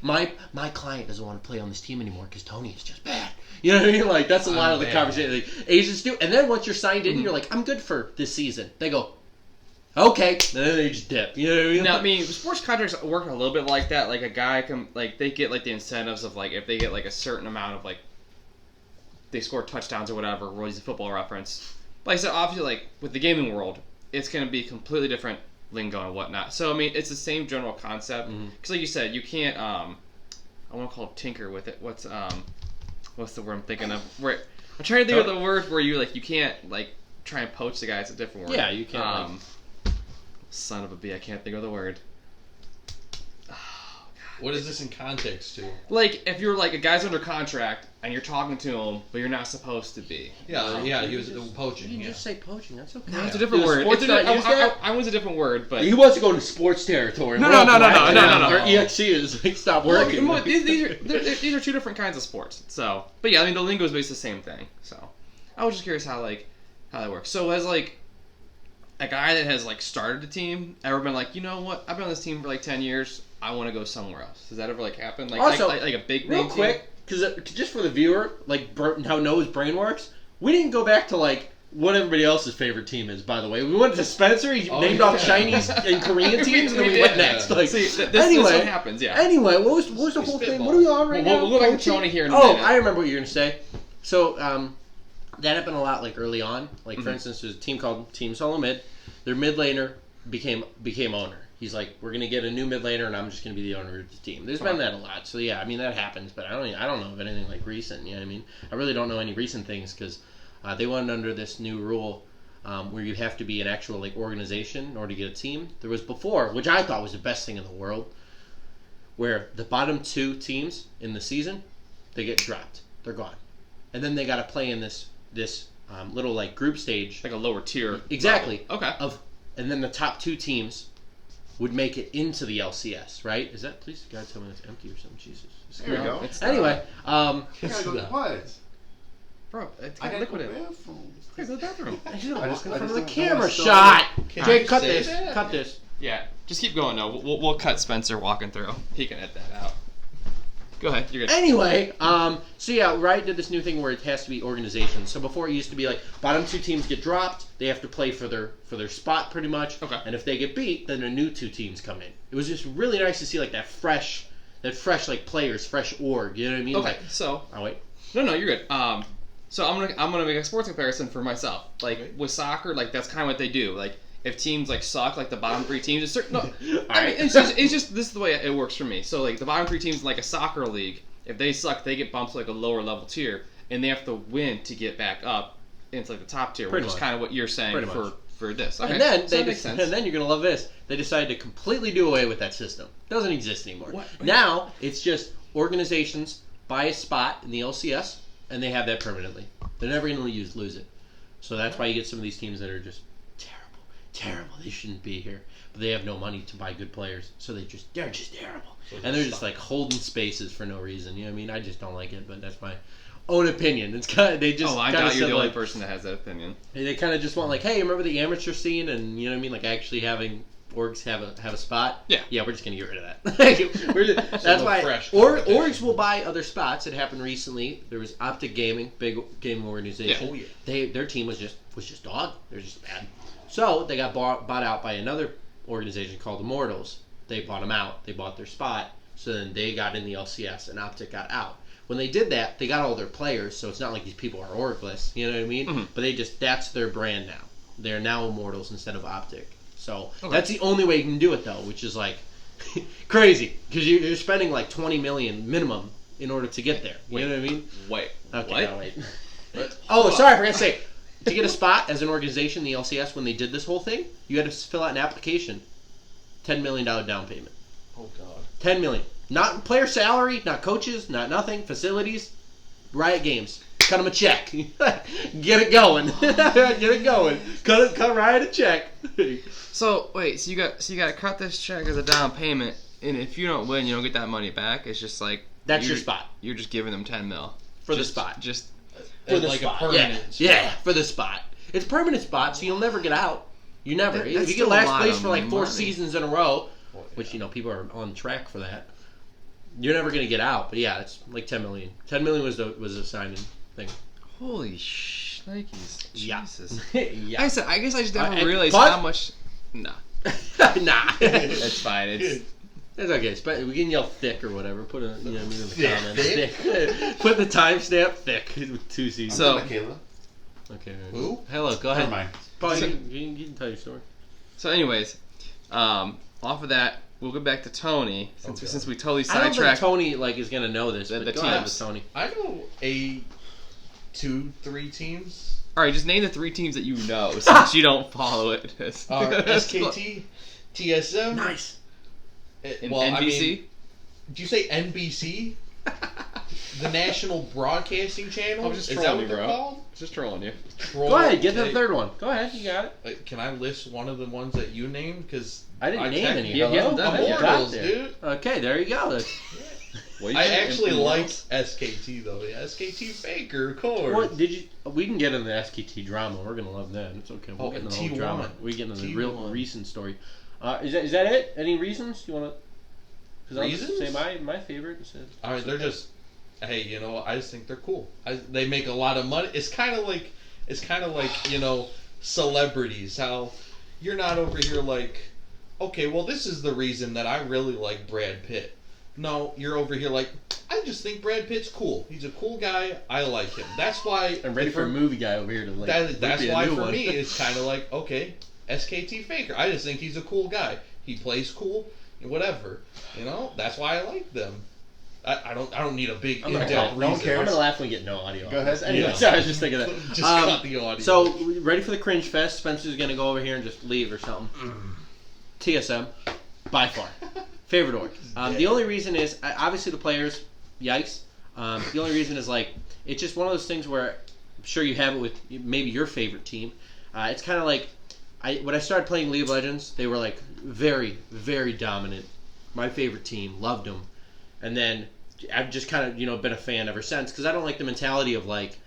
Speaker 2: My client doesn't want to play on this team anymore because Tony is just bad. You know what I mean? Like, that's a lot of the
Speaker 4: bad.
Speaker 2: conversation like, agents do. And then once you're signed in, you're like, I'm good for this season. They go, okay. And then they just dip. You know what I mean?
Speaker 3: Now, I mean, sports contracts work a little bit like that. Like a guy can, like, they get like the incentives of like if they get like a certain amount of like they score touchdowns or whatever. We'll use a football reference. Like I said, obviously, like with the gaming world, it's going to be completely different lingo and whatnot. So I mean, it's the same general concept. Because like you said, you can't. I want to call it tinker with it. What's the word I'm thinking of? Where I'm trying to think of the word where you can't like try and poach the guy. It's a different word.
Speaker 2: Yeah, you can't,
Speaker 3: Son of a bee, I can't think of the word. Oh
Speaker 4: What is this in context to?
Speaker 3: Like, if you're like a guy's under contract and you're talking to him, but you're not supposed to be.
Speaker 4: Yeah, he was
Speaker 2: You
Speaker 4: poaching.
Speaker 2: can
Speaker 4: Yeah.
Speaker 2: just say poaching. That's okay.
Speaker 3: No, it's a different
Speaker 2: Does
Speaker 3: word.
Speaker 2: sports
Speaker 3: It's a,
Speaker 2: not use that?
Speaker 3: I was a different word, but
Speaker 2: He wants to go to sports territory.
Speaker 3: No,
Speaker 2: We're
Speaker 3: no,
Speaker 2: up
Speaker 3: no, no,
Speaker 2: right
Speaker 3: no,
Speaker 2: now.
Speaker 3: no, no,
Speaker 2: Our
Speaker 3: no.
Speaker 2: EXC is like, stop working.
Speaker 3: Well, these are two different kinds of sports. So, but yeah, I mean the lingo is basically the same thing. So, I was just curious how that works. So, as like a guy that has like started a team, ever been like, you know what? I've been on this team for like 10 years. I want to go somewhere else. Does that ever like happen? Like,
Speaker 2: Also,
Speaker 3: like a big
Speaker 2: Real
Speaker 3: name
Speaker 2: quick, because just for the viewer, like how Noah's brain works, we didn't go back to like what everybody else's favorite team is. By the way, we went to Spencer. He named off Chinese and Korean teams, and then we went next. Like,
Speaker 3: See, this
Speaker 2: anyway,
Speaker 3: what happens. Yeah.
Speaker 2: Anyway, what was the whole thing? What are we on right now?
Speaker 3: We'll go back to
Speaker 2: Coaching?
Speaker 3: Tony here in a
Speaker 2: Oh,
Speaker 3: minute.
Speaker 2: I remember what you were gonna say. So that happened a lot like early on. Like
Speaker 3: Mm-hmm.
Speaker 2: for instance, there's a team called Team Solo Mid. Their mid laner became owner. He's like, we're gonna get a new mid laner, and I'm just gonna be the owner of the team. There's been that a lot. So yeah, I mean that happens, but I don't know of anything like recent. You know what I mean? I really don't know any recent things because they went under this new rule where you have to be an actual like organization in order to get a team. There was before, which I thought was the best thing in the world, where the bottom 2 teams in the season they get dropped, they're gone, and then they got to play in this little like group stage.
Speaker 3: Like a lower tier.
Speaker 2: Exactly.
Speaker 3: level. Okay.
Speaker 2: And then the top 2 teams would make it into the LCS, right? Is that, please God tell me that's empty or something? Jesus.
Speaker 1: There we go.
Speaker 3: It's
Speaker 2: Anyway,
Speaker 1: I gotta go quiet.
Speaker 3: Bro, it's
Speaker 1: I
Speaker 3: got
Speaker 1: gotta go
Speaker 3: liquid
Speaker 1: to
Speaker 3: in
Speaker 1: the
Speaker 3: it.
Speaker 1: bathroom.
Speaker 3: Go to the bathroom.
Speaker 2: I should have
Speaker 1: I
Speaker 2: walked
Speaker 1: just-
Speaker 2: in
Speaker 1: I
Speaker 2: front of
Speaker 1: just
Speaker 2: the
Speaker 1: don't
Speaker 2: camera
Speaker 1: wanna start-
Speaker 2: shot.
Speaker 4: Can
Speaker 2: Jake,
Speaker 4: you
Speaker 2: cut
Speaker 4: say
Speaker 2: this.
Speaker 4: that?
Speaker 2: Cut this.
Speaker 3: Yeah, just keep going. No, we'll cut Spencer walking through. He can edit that out. Go ahead. You're good.
Speaker 2: Anyway, so yeah, Riot did this new thing where it has to be organization. So before it used to be like bottom 2 teams get dropped, they have to play for their spot pretty much.
Speaker 3: Okay.
Speaker 2: And if they get beat, then the new 2 teams come in. It was just really nice to see like that fresh like players, fresh org. You know what I mean?
Speaker 3: Okay,
Speaker 2: Like,
Speaker 3: so
Speaker 2: oh wait.
Speaker 3: no, you're good. So I'm gonna make a sports comparison for myself. Like with soccer, like that's kind of what they do. Like if teams like suck, like the bottom 3 teams, it's certain. No, I mean
Speaker 2: Alright.
Speaker 3: it's just this is the way it works for me. So like the bottom 3 teams in like a soccer league, if they suck, they get bumped to like a lower level tier, and they have to win to get back up into like the top tier,
Speaker 2: Pretty
Speaker 3: which is
Speaker 2: much.
Speaker 3: kind of what you're saying
Speaker 2: Pretty much.
Speaker 3: for this. Okay,
Speaker 2: And then
Speaker 3: so
Speaker 2: they
Speaker 3: that makes sense.
Speaker 2: and then you're gonna love this. They decided to completely do away with that system. It doesn't exist anymore.
Speaker 3: What?
Speaker 2: Now it's just organizations buy a spot in the LCS and they have that permanently. They're never gonna lose it. So that's why you get some of these teams that are just terrible. They shouldn't be here, but they have no money to buy good players, so they're just terrible. And they're just like holding spaces for no reason. You know what I mean? I just don't like it, but that's my own opinion. It's kind of, they just
Speaker 3: I
Speaker 2: kinda
Speaker 3: doubt you're
Speaker 2: said,
Speaker 3: the only
Speaker 2: like,
Speaker 3: person that has that opinion.
Speaker 2: they kind of just want like, hey, remember the amateur scene, and you know what I mean, like actually having orgs have a spot.
Speaker 3: Yeah.
Speaker 2: we're just gonna get rid of that. That's
Speaker 4: no
Speaker 2: why
Speaker 4: fresh
Speaker 2: orgs
Speaker 4: competition.
Speaker 2: will buy other spots. It happened recently. There was Optic Gaming, big gaming organization.
Speaker 4: Yeah. Oh, yeah.
Speaker 2: Their team was just dog. They're just bad. So they got bought out by another organization called Immortals. They bought them out. They bought their spot. So then they got in the LCS, and Optic got out. When they did that, they got all their players, so it's not like these people are orgless, you know what I mean?
Speaker 3: Mhm.
Speaker 2: But that's their brand now. They're now Immortals instead of Optic. So
Speaker 3: Okay.
Speaker 2: that's the only way you can do it, though, which is like crazy, because you're spending like $20 million minimum in order to get there. You know what I mean?
Speaker 3: Wait.
Speaker 2: Okay,
Speaker 3: What?
Speaker 2: no, wait. Oh, sorry, I forgot to say. To get a spot as an organization in the LCS, when they did this whole thing, you had to fill out an application. $10 million down payment.
Speaker 4: Oh God.
Speaker 2: $10 million. Not player salary, not coaches, not nothing. Facilities. Riot Games. Cut them a check. Get it going. Get it going. Cut Riot a check.
Speaker 3: So wait, so you got to cut this check as a down payment, and if you don't win, you don't get that money back. It's just like
Speaker 2: That's
Speaker 3: you're-
Speaker 2: your spot.
Speaker 3: You're just giving them 10 mil
Speaker 2: For the
Speaker 3: Just-
Speaker 2: spot.
Speaker 3: Just
Speaker 2: For the
Speaker 4: like
Speaker 2: spot.
Speaker 4: a permanent
Speaker 2: Yeah, for the spot. It's a permanent spot, so you'll never get out. You never.
Speaker 3: That's
Speaker 2: If you
Speaker 3: still
Speaker 2: get
Speaker 3: a
Speaker 2: last
Speaker 3: lot
Speaker 2: place
Speaker 3: of
Speaker 2: for like 4
Speaker 3: money.
Speaker 2: seasons in a row,
Speaker 4: Well,
Speaker 2: which people are on track for that, you're never gonna get out. But yeah, it's like 10 million. 10 million was the signing thing.
Speaker 3: holy shnikes.
Speaker 2: Yeah.
Speaker 3: Jesus.
Speaker 2: Yeah.
Speaker 3: I guess I just never
Speaker 2: and-
Speaker 3: realized
Speaker 2: but-
Speaker 3: how much. Nah,
Speaker 2: Nah.
Speaker 3: it's fine. It's
Speaker 2: It's okay. We can yell thick or whatever. Put a in the
Speaker 4: Thick.
Speaker 2: comments. Thick. Put the timestamp thick with 2 C's.
Speaker 3: So-
Speaker 1: Michaela.
Speaker 2: Okay.
Speaker 4: Who?
Speaker 2: Hello. Go ahead.
Speaker 1: Never mind.
Speaker 2: Paul,
Speaker 3: So-
Speaker 2: you can tell your story.
Speaker 3: so. Anyways, off of that, we'll go back to Tony
Speaker 4: Okay.
Speaker 3: since we totally
Speaker 2: I don't think
Speaker 3: sidetracked.
Speaker 2: Tony is gonna know this.
Speaker 3: The
Speaker 2: But go ahead with
Speaker 3: teams.
Speaker 2: Tony.
Speaker 4: I know 2-3 teams.
Speaker 3: All right, just name the 3 teams that you know since you don't follow it.
Speaker 4: Are SKT, TSM.
Speaker 2: Nice.
Speaker 3: And
Speaker 4: Well, I
Speaker 3: NBC.
Speaker 4: mean, Do you say NBC? The National Broadcasting Channel?
Speaker 3: I was just
Speaker 4: Is that
Speaker 3: trolling
Speaker 4: what
Speaker 3: you,
Speaker 4: they're
Speaker 3: bro.
Speaker 4: called?
Speaker 3: Just trolling you.
Speaker 2: Go ahead, get to the third one. Go ahead, you got it.
Speaker 4: Can I list one of the ones that you named? Because
Speaker 2: I didn't name any.
Speaker 3: You haven't
Speaker 2: Hello?
Speaker 3: done that yet.
Speaker 4: Immortals, dude.
Speaker 2: Okay, there you go.
Speaker 3: Well, you
Speaker 4: I
Speaker 3: can't
Speaker 4: actually
Speaker 3: implement
Speaker 4: like
Speaker 3: rules.
Speaker 4: SKT though. Yeah, SKT Faker, of course.
Speaker 2: What did you? We can get into the SKT drama. We're gonna love that. It's okay. We'll
Speaker 4: Oh,
Speaker 2: get into the
Speaker 4: T1.
Speaker 2: whole drama. We get into the real
Speaker 4: T1.
Speaker 2: recent story. Is that it? Any reasons you want to? Because I'll just
Speaker 4: Reasons?
Speaker 2: say my favorite. Is
Speaker 4: I mean, they're just. Hey, you know, I just think they're cool. They make a lot of money. It's kind of like celebrities. How you're not over here like, okay, well, this is the reason that I really like Brad Pitt. No, you're over here like, I just think Brad Pitt's cool. He's a cool guy. I like him. That's why
Speaker 2: I'm ready for a movie guy over here to like.
Speaker 4: that's
Speaker 2: be a
Speaker 4: why
Speaker 2: new
Speaker 4: for
Speaker 2: one.
Speaker 4: me it's kind of like, okay, SKT Faker. I just think he's a cool guy. He plays cool, whatever. You know, that's why I like them. I don't need a big
Speaker 2: I'm gonna
Speaker 4: in-depth
Speaker 1: no one
Speaker 4: reason.
Speaker 1: cares.
Speaker 2: I'm gonna laugh when we get no audio.
Speaker 1: Go ahead.
Speaker 2: Anyway,
Speaker 4: Yeah.
Speaker 2: sorry, I was just thinking that.
Speaker 4: Just cut the audio.
Speaker 2: So, ready for the cringe fest? Spencer's gonna go over here and just leave or something. TSM, by far, favorite org. The only reason is obviously the players. Yikes. The only reason is like it's just one of those things where I'm sure you have it with maybe your favorite team. It's kind of like when I started playing League of Legends, they were like very, very dominant. My favorite team, loved them, and then I've just kind of been a fan ever since because I don't like the mentality of like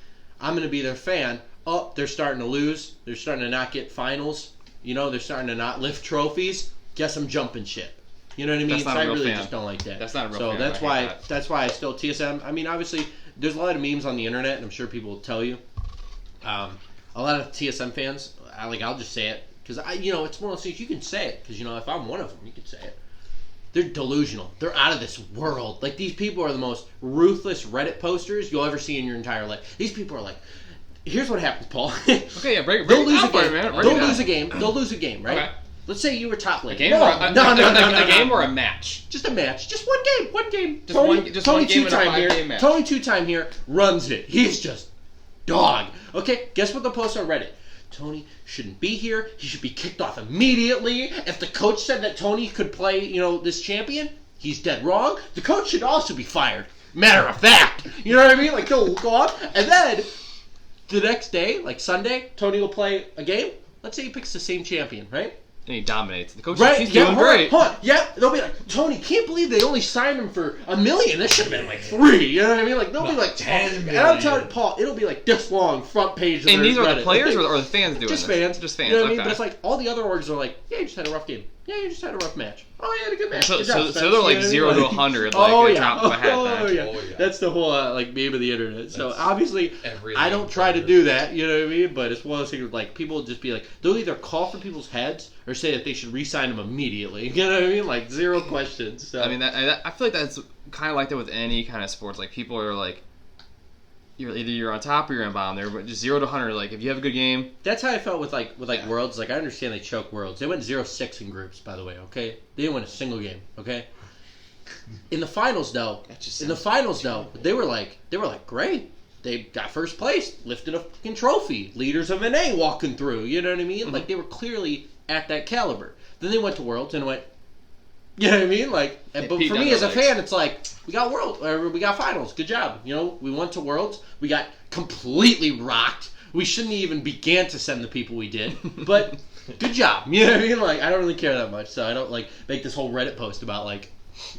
Speaker 2: I'm gonna be their fan. Oh, they're starting to lose. They're starting to not get finals. They're starting to not lift trophies. Guess I'm jumping ship. You know what I mean?
Speaker 3: That's not
Speaker 2: So
Speaker 3: a
Speaker 2: I
Speaker 3: real
Speaker 2: really
Speaker 3: fan.
Speaker 2: just don't like that.
Speaker 3: That's not a real
Speaker 2: so
Speaker 3: fan.
Speaker 2: that's
Speaker 3: I hate
Speaker 2: why
Speaker 3: that.
Speaker 2: that's why I still TSM. I mean, obviously, there's a lot of memes on the internet, and I'm sure people will tell you. A lot of TSM fans, I'll just say it because it's one of those things you can say it because if I'm one of them, you can say it. They're delusional. They're out of this world. Like these people are the most ruthless Reddit posters you'll ever see in your entire life. These people are like, here's what happens, Paul.
Speaker 3: Okay, yeah, break
Speaker 2: They'll
Speaker 3: it
Speaker 2: lose
Speaker 3: down
Speaker 2: a
Speaker 3: for
Speaker 2: game.
Speaker 3: me, man. Break
Speaker 2: They'll
Speaker 3: it down.
Speaker 2: lose a game. They'll lose a game, right?
Speaker 3: Okay.
Speaker 2: Let's say you were top
Speaker 3: A
Speaker 2: lane.
Speaker 3: game
Speaker 2: No,
Speaker 3: or a,
Speaker 2: no,
Speaker 3: a game or a match?
Speaker 2: Just a match. Just one game. One game.
Speaker 3: Just one game
Speaker 2: Tony
Speaker 3: in a
Speaker 2: two-time
Speaker 3: 5-game
Speaker 2: here.
Speaker 3: match.
Speaker 2: Tony two-time here runs it. He's just dog. Okay, guess what they'll post on Reddit? Tony shouldn't be here. He should be kicked off immediately. If the coach said that Tony could play, this champion, he's dead wrong. The coach should also be fired. Matter of fact. You know what I mean? Like, they'll go up, and then the next day, like Sunday, Tony will play a game. Let's say he picks the same champion, right?
Speaker 3: And he dominates. The coach
Speaker 2: Right?
Speaker 3: he's
Speaker 2: Yeah,
Speaker 3: doing
Speaker 2: hold on,
Speaker 3: great.
Speaker 2: hold on. Yeah, they'll be like, Tony, can't believe they only signed him for $1 million. This should have been like 3. You know what I mean? Like they'll be like
Speaker 4: 10
Speaker 2: And I'm telling
Speaker 4: million.
Speaker 2: you, Paul, it'll be like this long front page. Of
Speaker 3: And
Speaker 2: their
Speaker 3: these are the
Speaker 2: Reddit.
Speaker 3: players or the fans doing
Speaker 2: Just
Speaker 3: this?
Speaker 2: fans.
Speaker 3: Just fans.
Speaker 2: You know what I
Speaker 3: okay.
Speaker 2: mean? But it's like all the other orgs are like, yeah, you just had a rough game. Yeah, you just had a rough match. Oh, you had a good match.
Speaker 3: So-
Speaker 2: Good
Speaker 3: so-
Speaker 2: job,
Speaker 3: so
Speaker 2: Spence.
Speaker 3: they're like
Speaker 2: You know
Speaker 3: 0
Speaker 2: what I
Speaker 3: to
Speaker 2: mean?
Speaker 3: 100, like
Speaker 2: oh
Speaker 3: a
Speaker 2: yeah,
Speaker 3: drop of a hat
Speaker 2: oh
Speaker 3: match.
Speaker 2: yeah.
Speaker 4: Oh, yeah.
Speaker 2: That's the whole meme of the internet. So
Speaker 4: That's
Speaker 2: obviously,
Speaker 4: every
Speaker 2: I don't
Speaker 4: league
Speaker 2: try to
Speaker 4: player.
Speaker 2: do that. You know what I mean? But it's one of those things. Like people will just be like, they'll either call for people's heads or say that they should re-sign them immediately. You know what I mean? Like 0 questions. So.
Speaker 3: I mean, I feel like that's kind of like that with any kind of sports. Like people are like, you're on top or you're on bottom. They're just 0 to 100. Like if you have a good game,
Speaker 2: That's how I felt with
Speaker 4: Yeah.
Speaker 2: Worlds. Like I understand they choke Worlds. They went 0-6 in groups, by the way. Okay, they didn't win a single game. Okay. In the finals, though, they were like great. They got first place, lifted a fucking trophy, leaders of NA walking through. You know what I mean?
Speaker 3: Mm-hmm.
Speaker 2: Like they were clearly at that caliber. Then they went to Worlds and went. You know what I mean? Like, but
Speaker 3: peed
Speaker 2: for
Speaker 3: down
Speaker 2: me
Speaker 3: their
Speaker 2: as a
Speaker 3: legs.
Speaker 2: fan, it's like we got we got finals. Good job. We went to Worlds. We got completely rocked. We shouldn't even began to send the people we did, but good job. You know what I mean? Like, I don't really care that much, so I don't like make this whole Reddit post about like,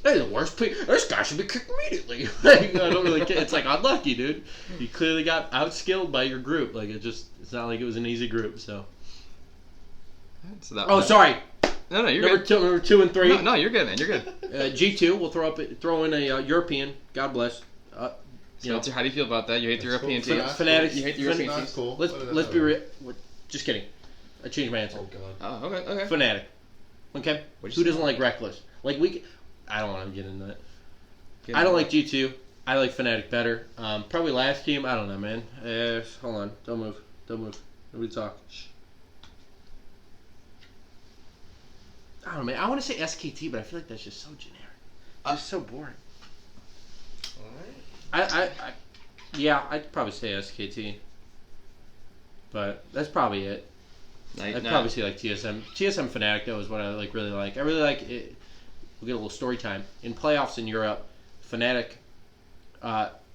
Speaker 2: hey, the worst this guy should be kicked immediately. Like, I don't really care. It's like unlucky, dude. You clearly got outskilled by your group. Like it's not like it was an easy group. So.
Speaker 3: so that.
Speaker 2: Oh, sorry.
Speaker 3: No, you're
Speaker 2: Number
Speaker 3: good.
Speaker 2: number 2 and 3.
Speaker 3: No, you're good, man. You're good.
Speaker 2: G2. We'll throw in a European. God bless.
Speaker 3: Spencer, how do you feel about that? You hate the European
Speaker 1: cool.
Speaker 3: team?
Speaker 2: Fanatics.
Speaker 3: You hate the European
Speaker 1: Not
Speaker 3: teams?
Speaker 1: cool.
Speaker 2: Let's be real. Just kidding. I changed my answer.
Speaker 4: Oh god.
Speaker 3: Oh, okay.
Speaker 2: Fnatic. Okay.
Speaker 3: What'd
Speaker 2: Who
Speaker 3: you say?
Speaker 2: doesn't like Reckless? Like I don't want to get into that.
Speaker 3: Get
Speaker 2: I don't
Speaker 3: it.
Speaker 2: like G2. I like Fnatic better. Probably last team. I don't know, man. Hold on. Don't move. Nobody talk. Shh. I don't know, man. I want to say SKT, but I feel like that's just so generic. Just so boring.
Speaker 4: Alright.
Speaker 2: Yeah, I'd probably say SKT. But that's probably it. I'd probably say like TSM. TSM Fnatic though is what I really like. I really like it. we'll get a little story time. In playoffs in Europe, Fnatic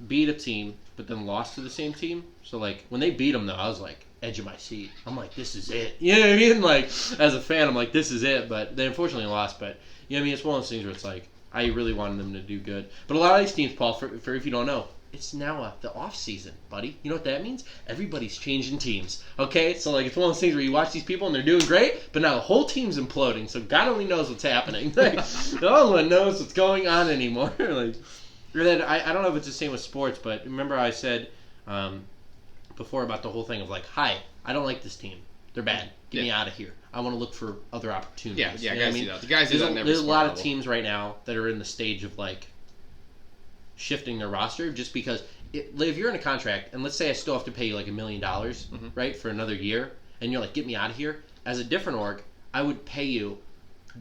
Speaker 2: beat a team, but then lost to the same team. So, like, when they beat them, though, I was, like, edge of my seat. I'm like, this is it. You know what I mean? Like, as a fan, I'm like, this is it. But they unfortunately lost. But, you know what I mean? It's one of those things where it's like, I really wanted them to do good. But a lot of these teams, Paul, for if you don't know, it's now the off season, buddy. You know what that means? Everybody's changing teams. Okay, so like it's one of those things where you watch these people and they're doing great, but now the whole team's imploding. So God only knows what's happening. Like, no one knows what's going on anymore. Like, or then I don't know if it's the same with sports, but remember I said before about the whole thing of like, hi, I don't like this team. They're bad. Get me out of here. I want to look for other opportunities.
Speaker 3: Yeah,
Speaker 2: You know what
Speaker 3: guys
Speaker 2: I mean?
Speaker 3: do that. The guys do that in every
Speaker 2: There's a
Speaker 3: sport
Speaker 2: lot of
Speaker 3: level.
Speaker 2: teams right now that are in the stage of like shifting their roster just because if you're in a contract and let's say I still have to pay you like $1 million, right, for another year, and you're like, get me out of here. As a different org, I would pay you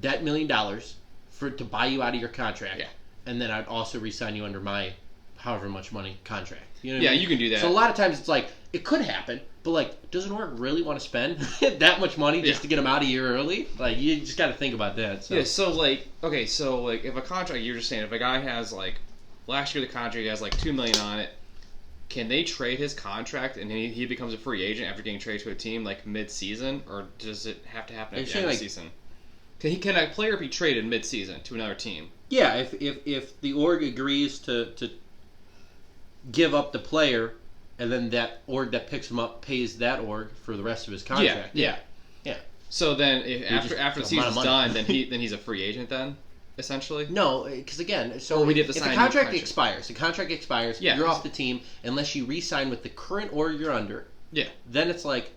Speaker 2: that $1 million to buy you out of your contract, and then I'd also re-sign you under my however much money contract. You know what I mean?
Speaker 3: You can do that.
Speaker 2: So a lot of times it's like it could happen, but like, does an org really want to spend that much money just to get them out a year early? Like, you just got to think about that. So.
Speaker 3: Yeah, so like, okay, so like, if a contract, you're just saying, if a guy has like, last year the contract has like $2 million on it, can they trade his contract and he becomes a free agent after getting traded to a team like mid-season, or does it have to happen at the end of the season? Can a player be traded mid-season to another team?
Speaker 2: Yeah, if the org agrees to give up the player, and then that org that picks him up pays that org for the rest of his contract.
Speaker 3: Yeah. So then, after the
Speaker 2: amount of
Speaker 3: season's
Speaker 2: money.
Speaker 3: done, then he's a free agent then, essentially.
Speaker 2: No, because again, so
Speaker 3: Or we
Speaker 2: if,
Speaker 3: have to
Speaker 2: if the
Speaker 3: sign a new
Speaker 2: contract expires,
Speaker 3: Yeah.
Speaker 2: you're off the team unless you re-sign with the current org you're under.
Speaker 3: Yeah.
Speaker 2: Then it's like,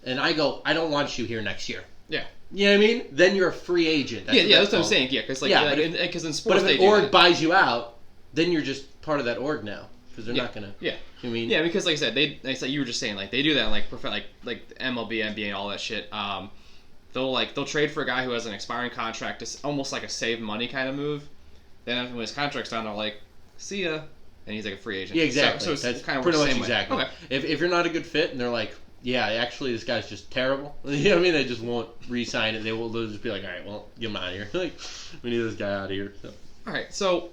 Speaker 2: and I go, I don't want you here next year.
Speaker 3: Yeah.
Speaker 2: You know what I mean? Then you're a free agent.
Speaker 3: That's what I'm saying. Yeah, because because in sports
Speaker 2: but
Speaker 3: they
Speaker 2: if
Speaker 3: do
Speaker 2: an org
Speaker 3: that.
Speaker 2: buys you out, then you're just part of that org now because they're not gonna.
Speaker 3: Yeah.
Speaker 2: You know what I mean?
Speaker 3: Yeah, because like I said, you were just saying like they do that in, like MLB, NBA, and all that shit. They'll trade for a guy who has an expiring contract. It's almost like a save money kind of move. Then when his contract's done, they're like, see ya, and he's like a free agent.
Speaker 2: Yeah, exactly.
Speaker 3: So it's
Speaker 2: That's
Speaker 3: kind of
Speaker 2: pretty
Speaker 3: the
Speaker 2: much
Speaker 3: same way.
Speaker 2: exactly.
Speaker 3: Okay.
Speaker 2: If you're not a good fit and they're like, yeah, actually this guy's just terrible. You know what I mean? They just won't re-sign it. They'll just be like, all right, well, get him out of here. Like, we need this guy out of here. So.
Speaker 3: All right, so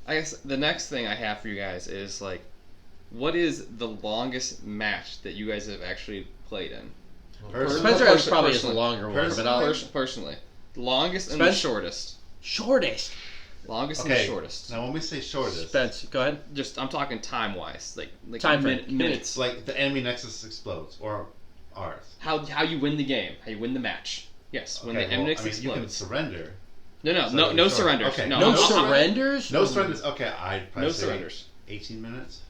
Speaker 3: I guess the next thing I have for you guys is like, what is the longest match that you guys have actually played in?
Speaker 2: Spencer has probably is a
Speaker 3: personally.
Speaker 2: longer one, but I'll
Speaker 3: Personally, longest and the
Speaker 2: Spence?
Speaker 3: shortest.
Speaker 2: Shortest.
Speaker 3: Longest and the
Speaker 1: Okay.
Speaker 3: shortest.
Speaker 1: Now, when we say shortest,
Speaker 2: Spence, go ahead.
Speaker 3: Just I'm talking time wise, like
Speaker 2: Time frame.
Speaker 3: minutes.
Speaker 1: it's like the enemy nexus explodes, or ours.
Speaker 3: How you win the game? How you win the match? Yes, when
Speaker 1: Okay,
Speaker 3: the
Speaker 1: well,
Speaker 3: MNX
Speaker 1: I mean, you can
Speaker 3: explodes.
Speaker 1: surrender.
Speaker 3: No
Speaker 1: So
Speaker 3: surrenders.
Speaker 1: okay.
Speaker 3: No,
Speaker 2: No
Speaker 1: No
Speaker 2: surrenders?
Speaker 1: No surrenders. Okay, I'd probably
Speaker 3: No
Speaker 1: say
Speaker 3: surrenders.
Speaker 1: 18 minutes.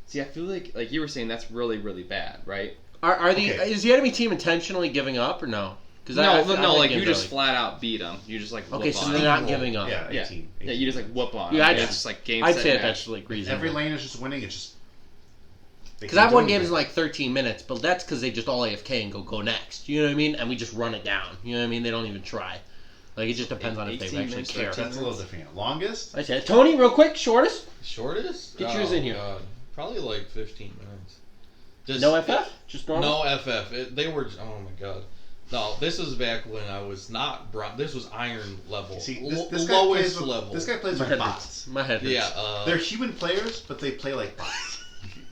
Speaker 3: See, I feel like you were saying that's really really bad, right?
Speaker 2: Are the
Speaker 1: Okay.
Speaker 2: is the enemy team intentionally giving up or no? Because
Speaker 3: Like you just flat out beat them. You just like
Speaker 2: Okay,
Speaker 3: whoop
Speaker 2: so
Speaker 3: on
Speaker 2: they're
Speaker 3: 'em.
Speaker 2: not giving up.
Speaker 1: Yeah,
Speaker 3: Yeah.
Speaker 1: 18.
Speaker 3: Yeah, you just like whoop on.
Speaker 2: Yeah,
Speaker 3: them.
Speaker 2: I'd-
Speaker 3: It's just like game
Speaker 2: I'd
Speaker 3: set
Speaker 2: say
Speaker 3: match.
Speaker 2: that's like reasonable.
Speaker 1: Every lane is just winning. It's just
Speaker 2: Because I've won games in like 13 minutes, but that's because they just all AFK and go next. You know what I mean? And we just run it down. You know what I mean? They don't even try. Like, it just depends on if they
Speaker 3: 18
Speaker 2: actually
Speaker 3: minutes,
Speaker 2: care.
Speaker 3: 13
Speaker 1: That's a little different. Longest?
Speaker 2: I said, Tony, real quick, shortest?
Speaker 4: Shortest?
Speaker 2: Get yours in here.
Speaker 4: God. Probably like 15 minutes. Just,
Speaker 2: No FF? Just normal?
Speaker 4: No FF. They were. Oh my god. No, this was back when I was not bronze. This was iron level.
Speaker 1: See,
Speaker 4: L-
Speaker 1: this guy
Speaker 4: lowest
Speaker 1: plays with,
Speaker 4: level.
Speaker 1: This guy plays
Speaker 2: My
Speaker 1: with
Speaker 2: head
Speaker 1: bots.
Speaker 2: hurts. My head hurts.
Speaker 4: Yeah.
Speaker 1: They're human players, but they play like bots.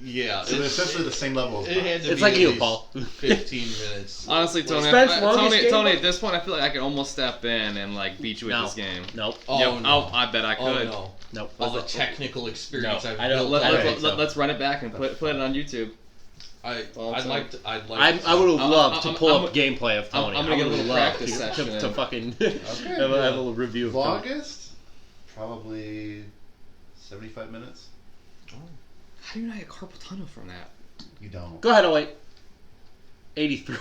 Speaker 4: Yeah.
Speaker 1: So they're essentially the same level as
Speaker 4: It had
Speaker 1: bots.
Speaker 4: to
Speaker 2: It's
Speaker 4: be
Speaker 2: like
Speaker 4: at
Speaker 2: you,
Speaker 4: least
Speaker 2: Paul.
Speaker 4: 15 minutes.
Speaker 3: Honestly, Tony,
Speaker 2: Spence, longest game?
Speaker 3: Tony, at this point, I feel like I can almost step in and like beat you with
Speaker 2: No.
Speaker 3: this game.
Speaker 2: Nope.
Speaker 4: Oh
Speaker 3: Yep.
Speaker 4: no.
Speaker 3: I bet I
Speaker 4: Oh
Speaker 3: could.
Speaker 4: no.
Speaker 2: Nope.
Speaker 4: All the technical experience
Speaker 2: No,
Speaker 4: I've
Speaker 2: I don't-
Speaker 4: built.
Speaker 2: I don't think so.
Speaker 3: Let's run it back and put it on YouTube.
Speaker 4: I'd like to.
Speaker 2: I would have
Speaker 3: I'm-
Speaker 2: loved to
Speaker 3: I'm-
Speaker 2: pull
Speaker 3: I'm-
Speaker 2: up gameplay of Tony.
Speaker 3: I'm gonna get a little
Speaker 2: I would have
Speaker 3: practice
Speaker 2: loved
Speaker 3: session
Speaker 2: to
Speaker 3: in.
Speaker 2: fucking
Speaker 1: Okay,
Speaker 2: have a little review of Tony.
Speaker 1: Longest? Probably 75 minutes.
Speaker 3: How do you not get carpal tunnel from that?
Speaker 1: You don't.
Speaker 2: Go ahead, oh wait. 83.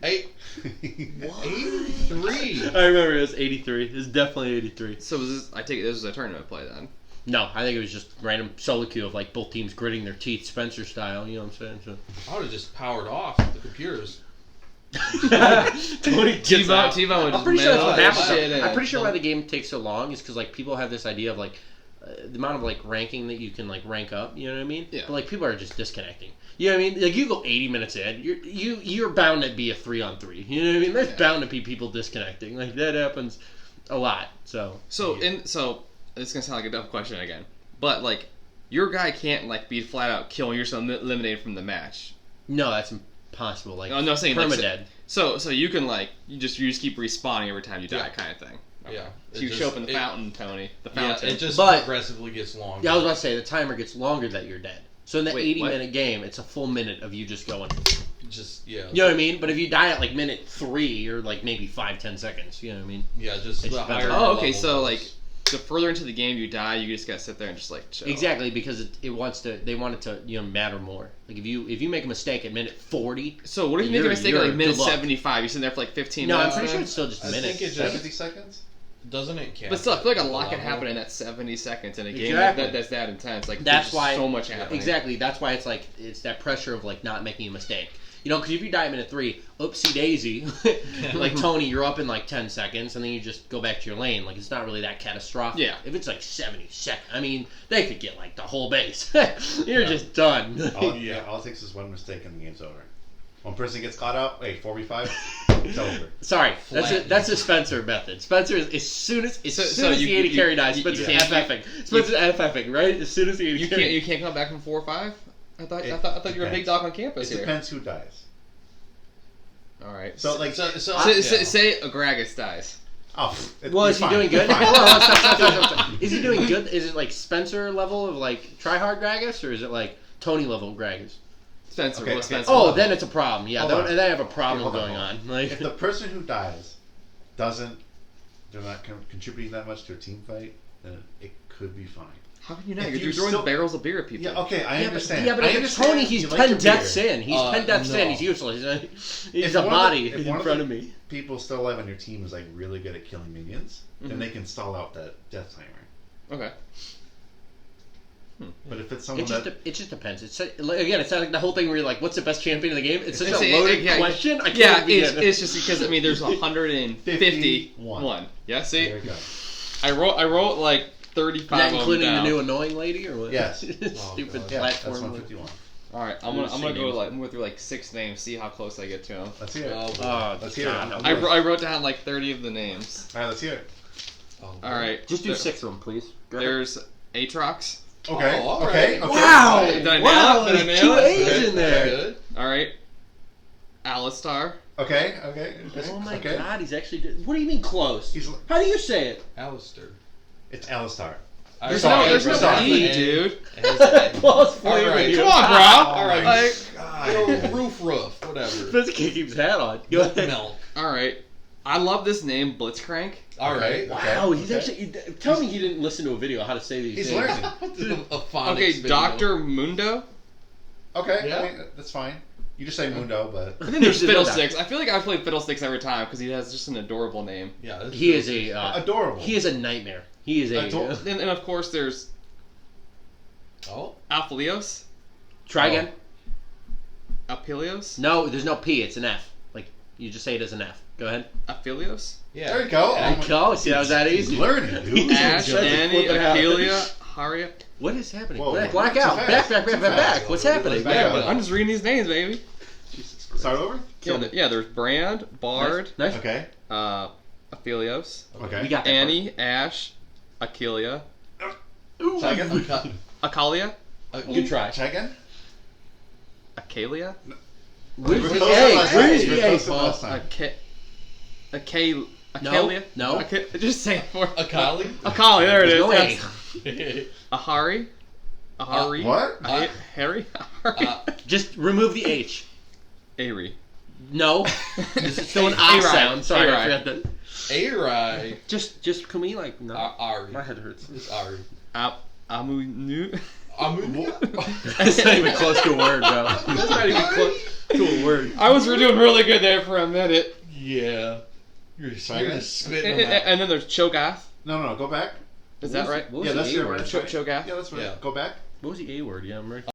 Speaker 4: 83.
Speaker 2: I remember it was 83. It was definitely 83.
Speaker 3: So I take it this was a tournament play then.
Speaker 2: No, I think it was just random solo queue of like both teams gritting their teeth, Spencer style. You know what I'm saying? So.
Speaker 4: I would have just powered off the computers.
Speaker 2: Tony gets out.
Speaker 3: T-Bone would
Speaker 2: I'm
Speaker 3: just
Speaker 2: pretty sure that's
Speaker 3: mail
Speaker 2: what
Speaker 3: that
Speaker 2: happens.
Speaker 3: shit in.
Speaker 2: I'm pretty sure why the game takes so long is because like people have this idea of like the amount of like ranking that you can like rank up. You know what I mean?
Speaker 3: Yeah.
Speaker 2: But like people are just disconnecting. You know what I mean? Like you go 80 minutes in, you're bound to be a 3-on-3. You know what I mean? There's bound to be people disconnecting. Like that happens a lot. So
Speaker 3: So it's gonna sound like a dumb question again, but like your guy can't like be flat out killing yourself, eliminated from the match.
Speaker 2: no, that's impossible. Like,
Speaker 3: No, I'm not saying like,
Speaker 2: permadead.
Speaker 3: so you can like you just keep respawning every time you die,
Speaker 4: Yeah.
Speaker 3: kind of thing.
Speaker 4: Yeah.
Speaker 3: So you show up in the fountain, Tony. The
Speaker 4: Yeah,
Speaker 3: fountain.
Speaker 4: it just
Speaker 2: But-
Speaker 4: progressively gets longer.
Speaker 2: Yeah, I was about to say the timer gets longer that you're dead. So in the
Speaker 3: Wait,
Speaker 2: 80-minute game, it's a full minute of you just going.
Speaker 4: Just yeah.
Speaker 2: You know what I mean? But if you die at like minute 3 or like maybe 5-10 seconds, you know what I mean?
Speaker 4: Yeah, just
Speaker 2: It
Speaker 4: the
Speaker 2: depends
Speaker 4: higher.
Speaker 2: on-
Speaker 3: Oh, okay.
Speaker 4: level
Speaker 3: So
Speaker 4: goes.
Speaker 3: like the further into the game you die, you just gotta sit there and just like chill.
Speaker 2: Exactly, because they want it to matter more. Like if you make a mistake at minute 40,
Speaker 3: So what if you make a
Speaker 2: You're-
Speaker 3: mistake
Speaker 2: you're
Speaker 3: at like minute
Speaker 2: good luck.
Speaker 3: 75? You're sitting there for like 15
Speaker 2: no, I'm
Speaker 3: minutes.
Speaker 2: pretty sure
Speaker 3: then?
Speaker 2: it's still just
Speaker 4: I
Speaker 2: minutes.
Speaker 4: think it just-
Speaker 1: 70 seconds?
Speaker 4: Doesn't it count?
Speaker 3: But still, I feel like a
Speaker 4: the
Speaker 3: lot can
Speaker 4: level?
Speaker 3: happen in that 70 seconds in a game
Speaker 2: Exactly.
Speaker 3: that's that intense. Like
Speaker 2: That's
Speaker 3: there's
Speaker 2: why
Speaker 3: so much happening.
Speaker 2: Exactly, that's why it's like it's that pressure of like not making a mistake. You know, because if you die at minute 3, oopsie daisy, like Tony, you're up in like 10 seconds, and then you just go back to your lane. Like it's not really that catastrophic.
Speaker 3: Yeah.
Speaker 2: If it's like 70 seconds, I mean, they could get like the whole base. You're
Speaker 4: Yeah.
Speaker 2: just done.
Speaker 1: All it takes is one mistake and the game's over. One person gets caught up, hey, 4v5, it's over.
Speaker 2: Sorry,
Speaker 4: Flat.
Speaker 2: that's a Spencer method. Spencer is as soon as
Speaker 3: So
Speaker 2: the
Speaker 3: you-
Speaker 2: 80
Speaker 3: you-
Speaker 2: carry dies,
Speaker 3: you-
Speaker 2: Spencer's
Speaker 3: you can't-
Speaker 2: FFing. Spencer's FFing, right? As soon as the 80
Speaker 3: You
Speaker 2: carry.
Speaker 3: can't come back from 4 or 5. I thought
Speaker 1: It
Speaker 3: I thought you were a big
Speaker 1: depends.
Speaker 3: dog on campus
Speaker 1: It
Speaker 3: here.
Speaker 1: depends who dies.
Speaker 3: All right.
Speaker 1: So like,
Speaker 4: So,
Speaker 3: Say Agragas dies.
Speaker 1: oh,
Speaker 2: Well, is he
Speaker 1: fine,
Speaker 2: doing good?
Speaker 1: fine.
Speaker 2: Hold on, stop. Is he doing good? Is it like Spencer level of like tryhard Gragas, or is it like Tony level Gragas?
Speaker 3: Spencer.
Speaker 1: Okay,
Speaker 3: Will
Speaker 1: okay.
Speaker 3: Spencer.
Speaker 2: Oh, then it's a problem. Yeah,
Speaker 1: Hold on.
Speaker 2: then I have a problem
Speaker 1: Okay, hold
Speaker 2: going
Speaker 1: on.
Speaker 2: on. Like,
Speaker 1: If the person who dies they're not contributing that much to a team fight, then it could be fine.
Speaker 3: How can you know?
Speaker 1: If
Speaker 3: You're
Speaker 1: you
Speaker 3: throwing
Speaker 1: still-
Speaker 3: barrels of beer at people.
Speaker 1: Yeah, okay, I understand.
Speaker 2: yeah, but
Speaker 1: I
Speaker 2: if it's
Speaker 1: understand
Speaker 2: Tony, he's
Speaker 1: you like
Speaker 2: 10
Speaker 1: your
Speaker 2: deaths
Speaker 1: beer.
Speaker 2: in. He's 10 deaths in.
Speaker 4: no.
Speaker 2: He's useless. He's
Speaker 1: If
Speaker 2: a
Speaker 1: one of the-
Speaker 2: body
Speaker 1: if
Speaker 2: in
Speaker 1: one of
Speaker 2: front
Speaker 1: the
Speaker 2: of me.
Speaker 1: People still alive on your team is like really good at killing minions,
Speaker 2: Mm-hmm.
Speaker 1: then they can stall out that death timer.
Speaker 3: Okay.
Speaker 1: But if it's someone that
Speaker 2: It just depends. It's again, it's not like the whole thing where you're like, "What's the best champion in the game?" It's such
Speaker 3: It's
Speaker 2: a
Speaker 3: a-
Speaker 2: loaded
Speaker 3: yeah,
Speaker 2: question. I can't
Speaker 3: Yeah,
Speaker 2: begin.
Speaker 3: it's just because I mean there's 151.
Speaker 1: 51.
Speaker 3: Yeah, see,
Speaker 1: there you go.
Speaker 3: I wrote like 35
Speaker 2: Is that
Speaker 3: of them
Speaker 2: including the
Speaker 3: down.
Speaker 2: new annoying lady or what?
Speaker 1: Yes.
Speaker 2: Stupid
Speaker 4: God.
Speaker 1: Yeah, that's
Speaker 2: platform.
Speaker 1: 151.
Speaker 3: All right, I'm gonna
Speaker 2: Say
Speaker 3: go
Speaker 2: names.
Speaker 3: like I'm gonna go through like 6 names, see how close I get to them.
Speaker 1: Let's hear it.
Speaker 4: Oh,
Speaker 2: Oh,
Speaker 1: Let's hear it.
Speaker 2: God, no.
Speaker 3: I wrote down like 30 of the names.
Speaker 1: All right, let's hear it.
Speaker 3: All right,
Speaker 2: Just do
Speaker 3: there-
Speaker 2: 6 of them, please. Go ahead.
Speaker 3: There's Aatrox.
Speaker 1: Okay.
Speaker 4: Oh, all
Speaker 1: okay.
Speaker 4: right.
Speaker 1: Okay.
Speaker 2: Wow!
Speaker 3: Did I nail
Speaker 2: Wow!
Speaker 3: it? Did I
Speaker 2: There's
Speaker 3: nail
Speaker 2: 2
Speaker 3: it?
Speaker 2: A's in there.
Speaker 4: Good.
Speaker 3: All right, Alistar.
Speaker 1: Okay. Okay.
Speaker 2: Oh my
Speaker 1: okay.
Speaker 2: God, he's actually. What do you mean close?
Speaker 1: He's-
Speaker 2: How do you say it?
Speaker 4: Alistair.
Speaker 1: It's Alistar.
Speaker 3: There's
Speaker 1: sorry,
Speaker 3: no
Speaker 1: I'm sorry.
Speaker 3: E, dude.
Speaker 2: Close
Speaker 4: All
Speaker 2: flavor.
Speaker 4: right,
Speaker 2: here.
Speaker 3: Come on, bro.
Speaker 4: All right.
Speaker 3: Like,
Speaker 4: Yo, roof, whatever.
Speaker 2: Let's keep his hat on. Go
Speaker 4: Milk,
Speaker 2: ahead.
Speaker 4: milk.
Speaker 3: all right. I love this name, Blitzcrank.
Speaker 4: All right.
Speaker 2: Wow, he's
Speaker 1: okay.
Speaker 2: actually. Tell me he didn't listen to a video on how to say these
Speaker 1: He's
Speaker 2: names.
Speaker 1: learning.
Speaker 4: A phonics
Speaker 3: Okay,
Speaker 4: video.
Speaker 3: Doctor Mundo.
Speaker 1: Okay.
Speaker 4: Yeah.
Speaker 1: I mean, that's fine. You just say Mundo, but
Speaker 3: And then there's
Speaker 2: He's a good
Speaker 3: Fiddlesticks. I feel like I play Fiddlesticks every time because he has just an adorable name.
Speaker 4: Yeah. that's
Speaker 2: He
Speaker 4: true.
Speaker 2: is a.
Speaker 1: adorable.
Speaker 2: He is a nightmare. He is a.
Speaker 1: Ador-
Speaker 3: And of course there's
Speaker 4: Oh.
Speaker 3: Alphelios,
Speaker 2: Try again.
Speaker 3: Alphelios,
Speaker 2: No, there's no P. It's an F. Like you just say it as an F. Go ahead.
Speaker 3: Aphelios,
Speaker 4: Yeah.
Speaker 1: There you go.
Speaker 2: There you go. See, that was that
Speaker 1: He's
Speaker 2: easy.
Speaker 1: learning, dude.
Speaker 3: Ash,
Speaker 2: Just
Speaker 3: Annie,
Speaker 2: flip it out.
Speaker 3: Achelia, Haria.
Speaker 2: What is happening?
Speaker 1: Whoa,
Speaker 2: Black,
Speaker 1: whoa,
Speaker 2: black
Speaker 1: too
Speaker 2: out.
Speaker 1: fast.
Speaker 2: Back.
Speaker 1: Too fast.
Speaker 2: What's happening?
Speaker 1: Back
Speaker 2: Yeah,
Speaker 1: up.
Speaker 3: I'm just reading these names, baby.
Speaker 2: Jesus Christ.
Speaker 1: Start over.
Speaker 3: Yeah, there's Brand, Bard,
Speaker 2: Nice.
Speaker 1: Okay.
Speaker 3: Aphelios,
Speaker 1: Okay.
Speaker 2: We got that.
Speaker 3: Annie, Ash, Achelia,
Speaker 2: Ooh.
Speaker 1: Try again.
Speaker 3: Acalia,
Speaker 2: Good try.
Speaker 1: Try again.
Speaker 3: Acalia,
Speaker 2: Where's
Speaker 1: We're
Speaker 2: the
Speaker 1: close to
Speaker 2: A?
Speaker 1: last
Speaker 2: Where's
Speaker 1: time.
Speaker 2: the
Speaker 1: We're
Speaker 2: A,
Speaker 1: close to
Speaker 2: Paul?
Speaker 1: last time.
Speaker 3: Acalia.
Speaker 2: No.
Speaker 3: Just say it for
Speaker 4: Akali.
Speaker 3: Akali. There it is.
Speaker 2: No A.
Speaker 3: That's Ahari. Ahari.
Speaker 1: What?
Speaker 3: Harry. Ahari.
Speaker 2: Just remove the H.
Speaker 3: Ari.
Speaker 2: No. This is still an I
Speaker 3: A-Ride.
Speaker 2: sound. Sorry, I
Speaker 3: A-Ride.
Speaker 2: forgot that.
Speaker 4: Arai.
Speaker 2: Just can we like no?
Speaker 4: Ari.
Speaker 2: My head hurts.
Speaker 4: It's Ari.
Speaker 3: Amunu.
Speaker 2: That's not even close to a word, bro. That's not even close to a word.
Speaker 3: I was doing really good there for a minute.
Speaker 4: Yeah. You're
Speaker 1: again.
Speaker 4: spitting them out.
Speaker 3: And then there's Cho'Gath.
Speaker 1: No. Go back.
Speaker 3: Is that right?
Speaker 2: What was
Speaker 1: Yeah,
Speaker 2: the
Speaker 1: that's
Speaker 2: A
Speaker 1: your
Speaker 2: word?
Speaker 1: word.
Speaker 3: Cho'Gath.
Speaker 1: Yeah, that's right.
Speaker 4: Yeah.
Speaker 1: Go back.
Speaker 2: What was the A word? Yeah, I'm right.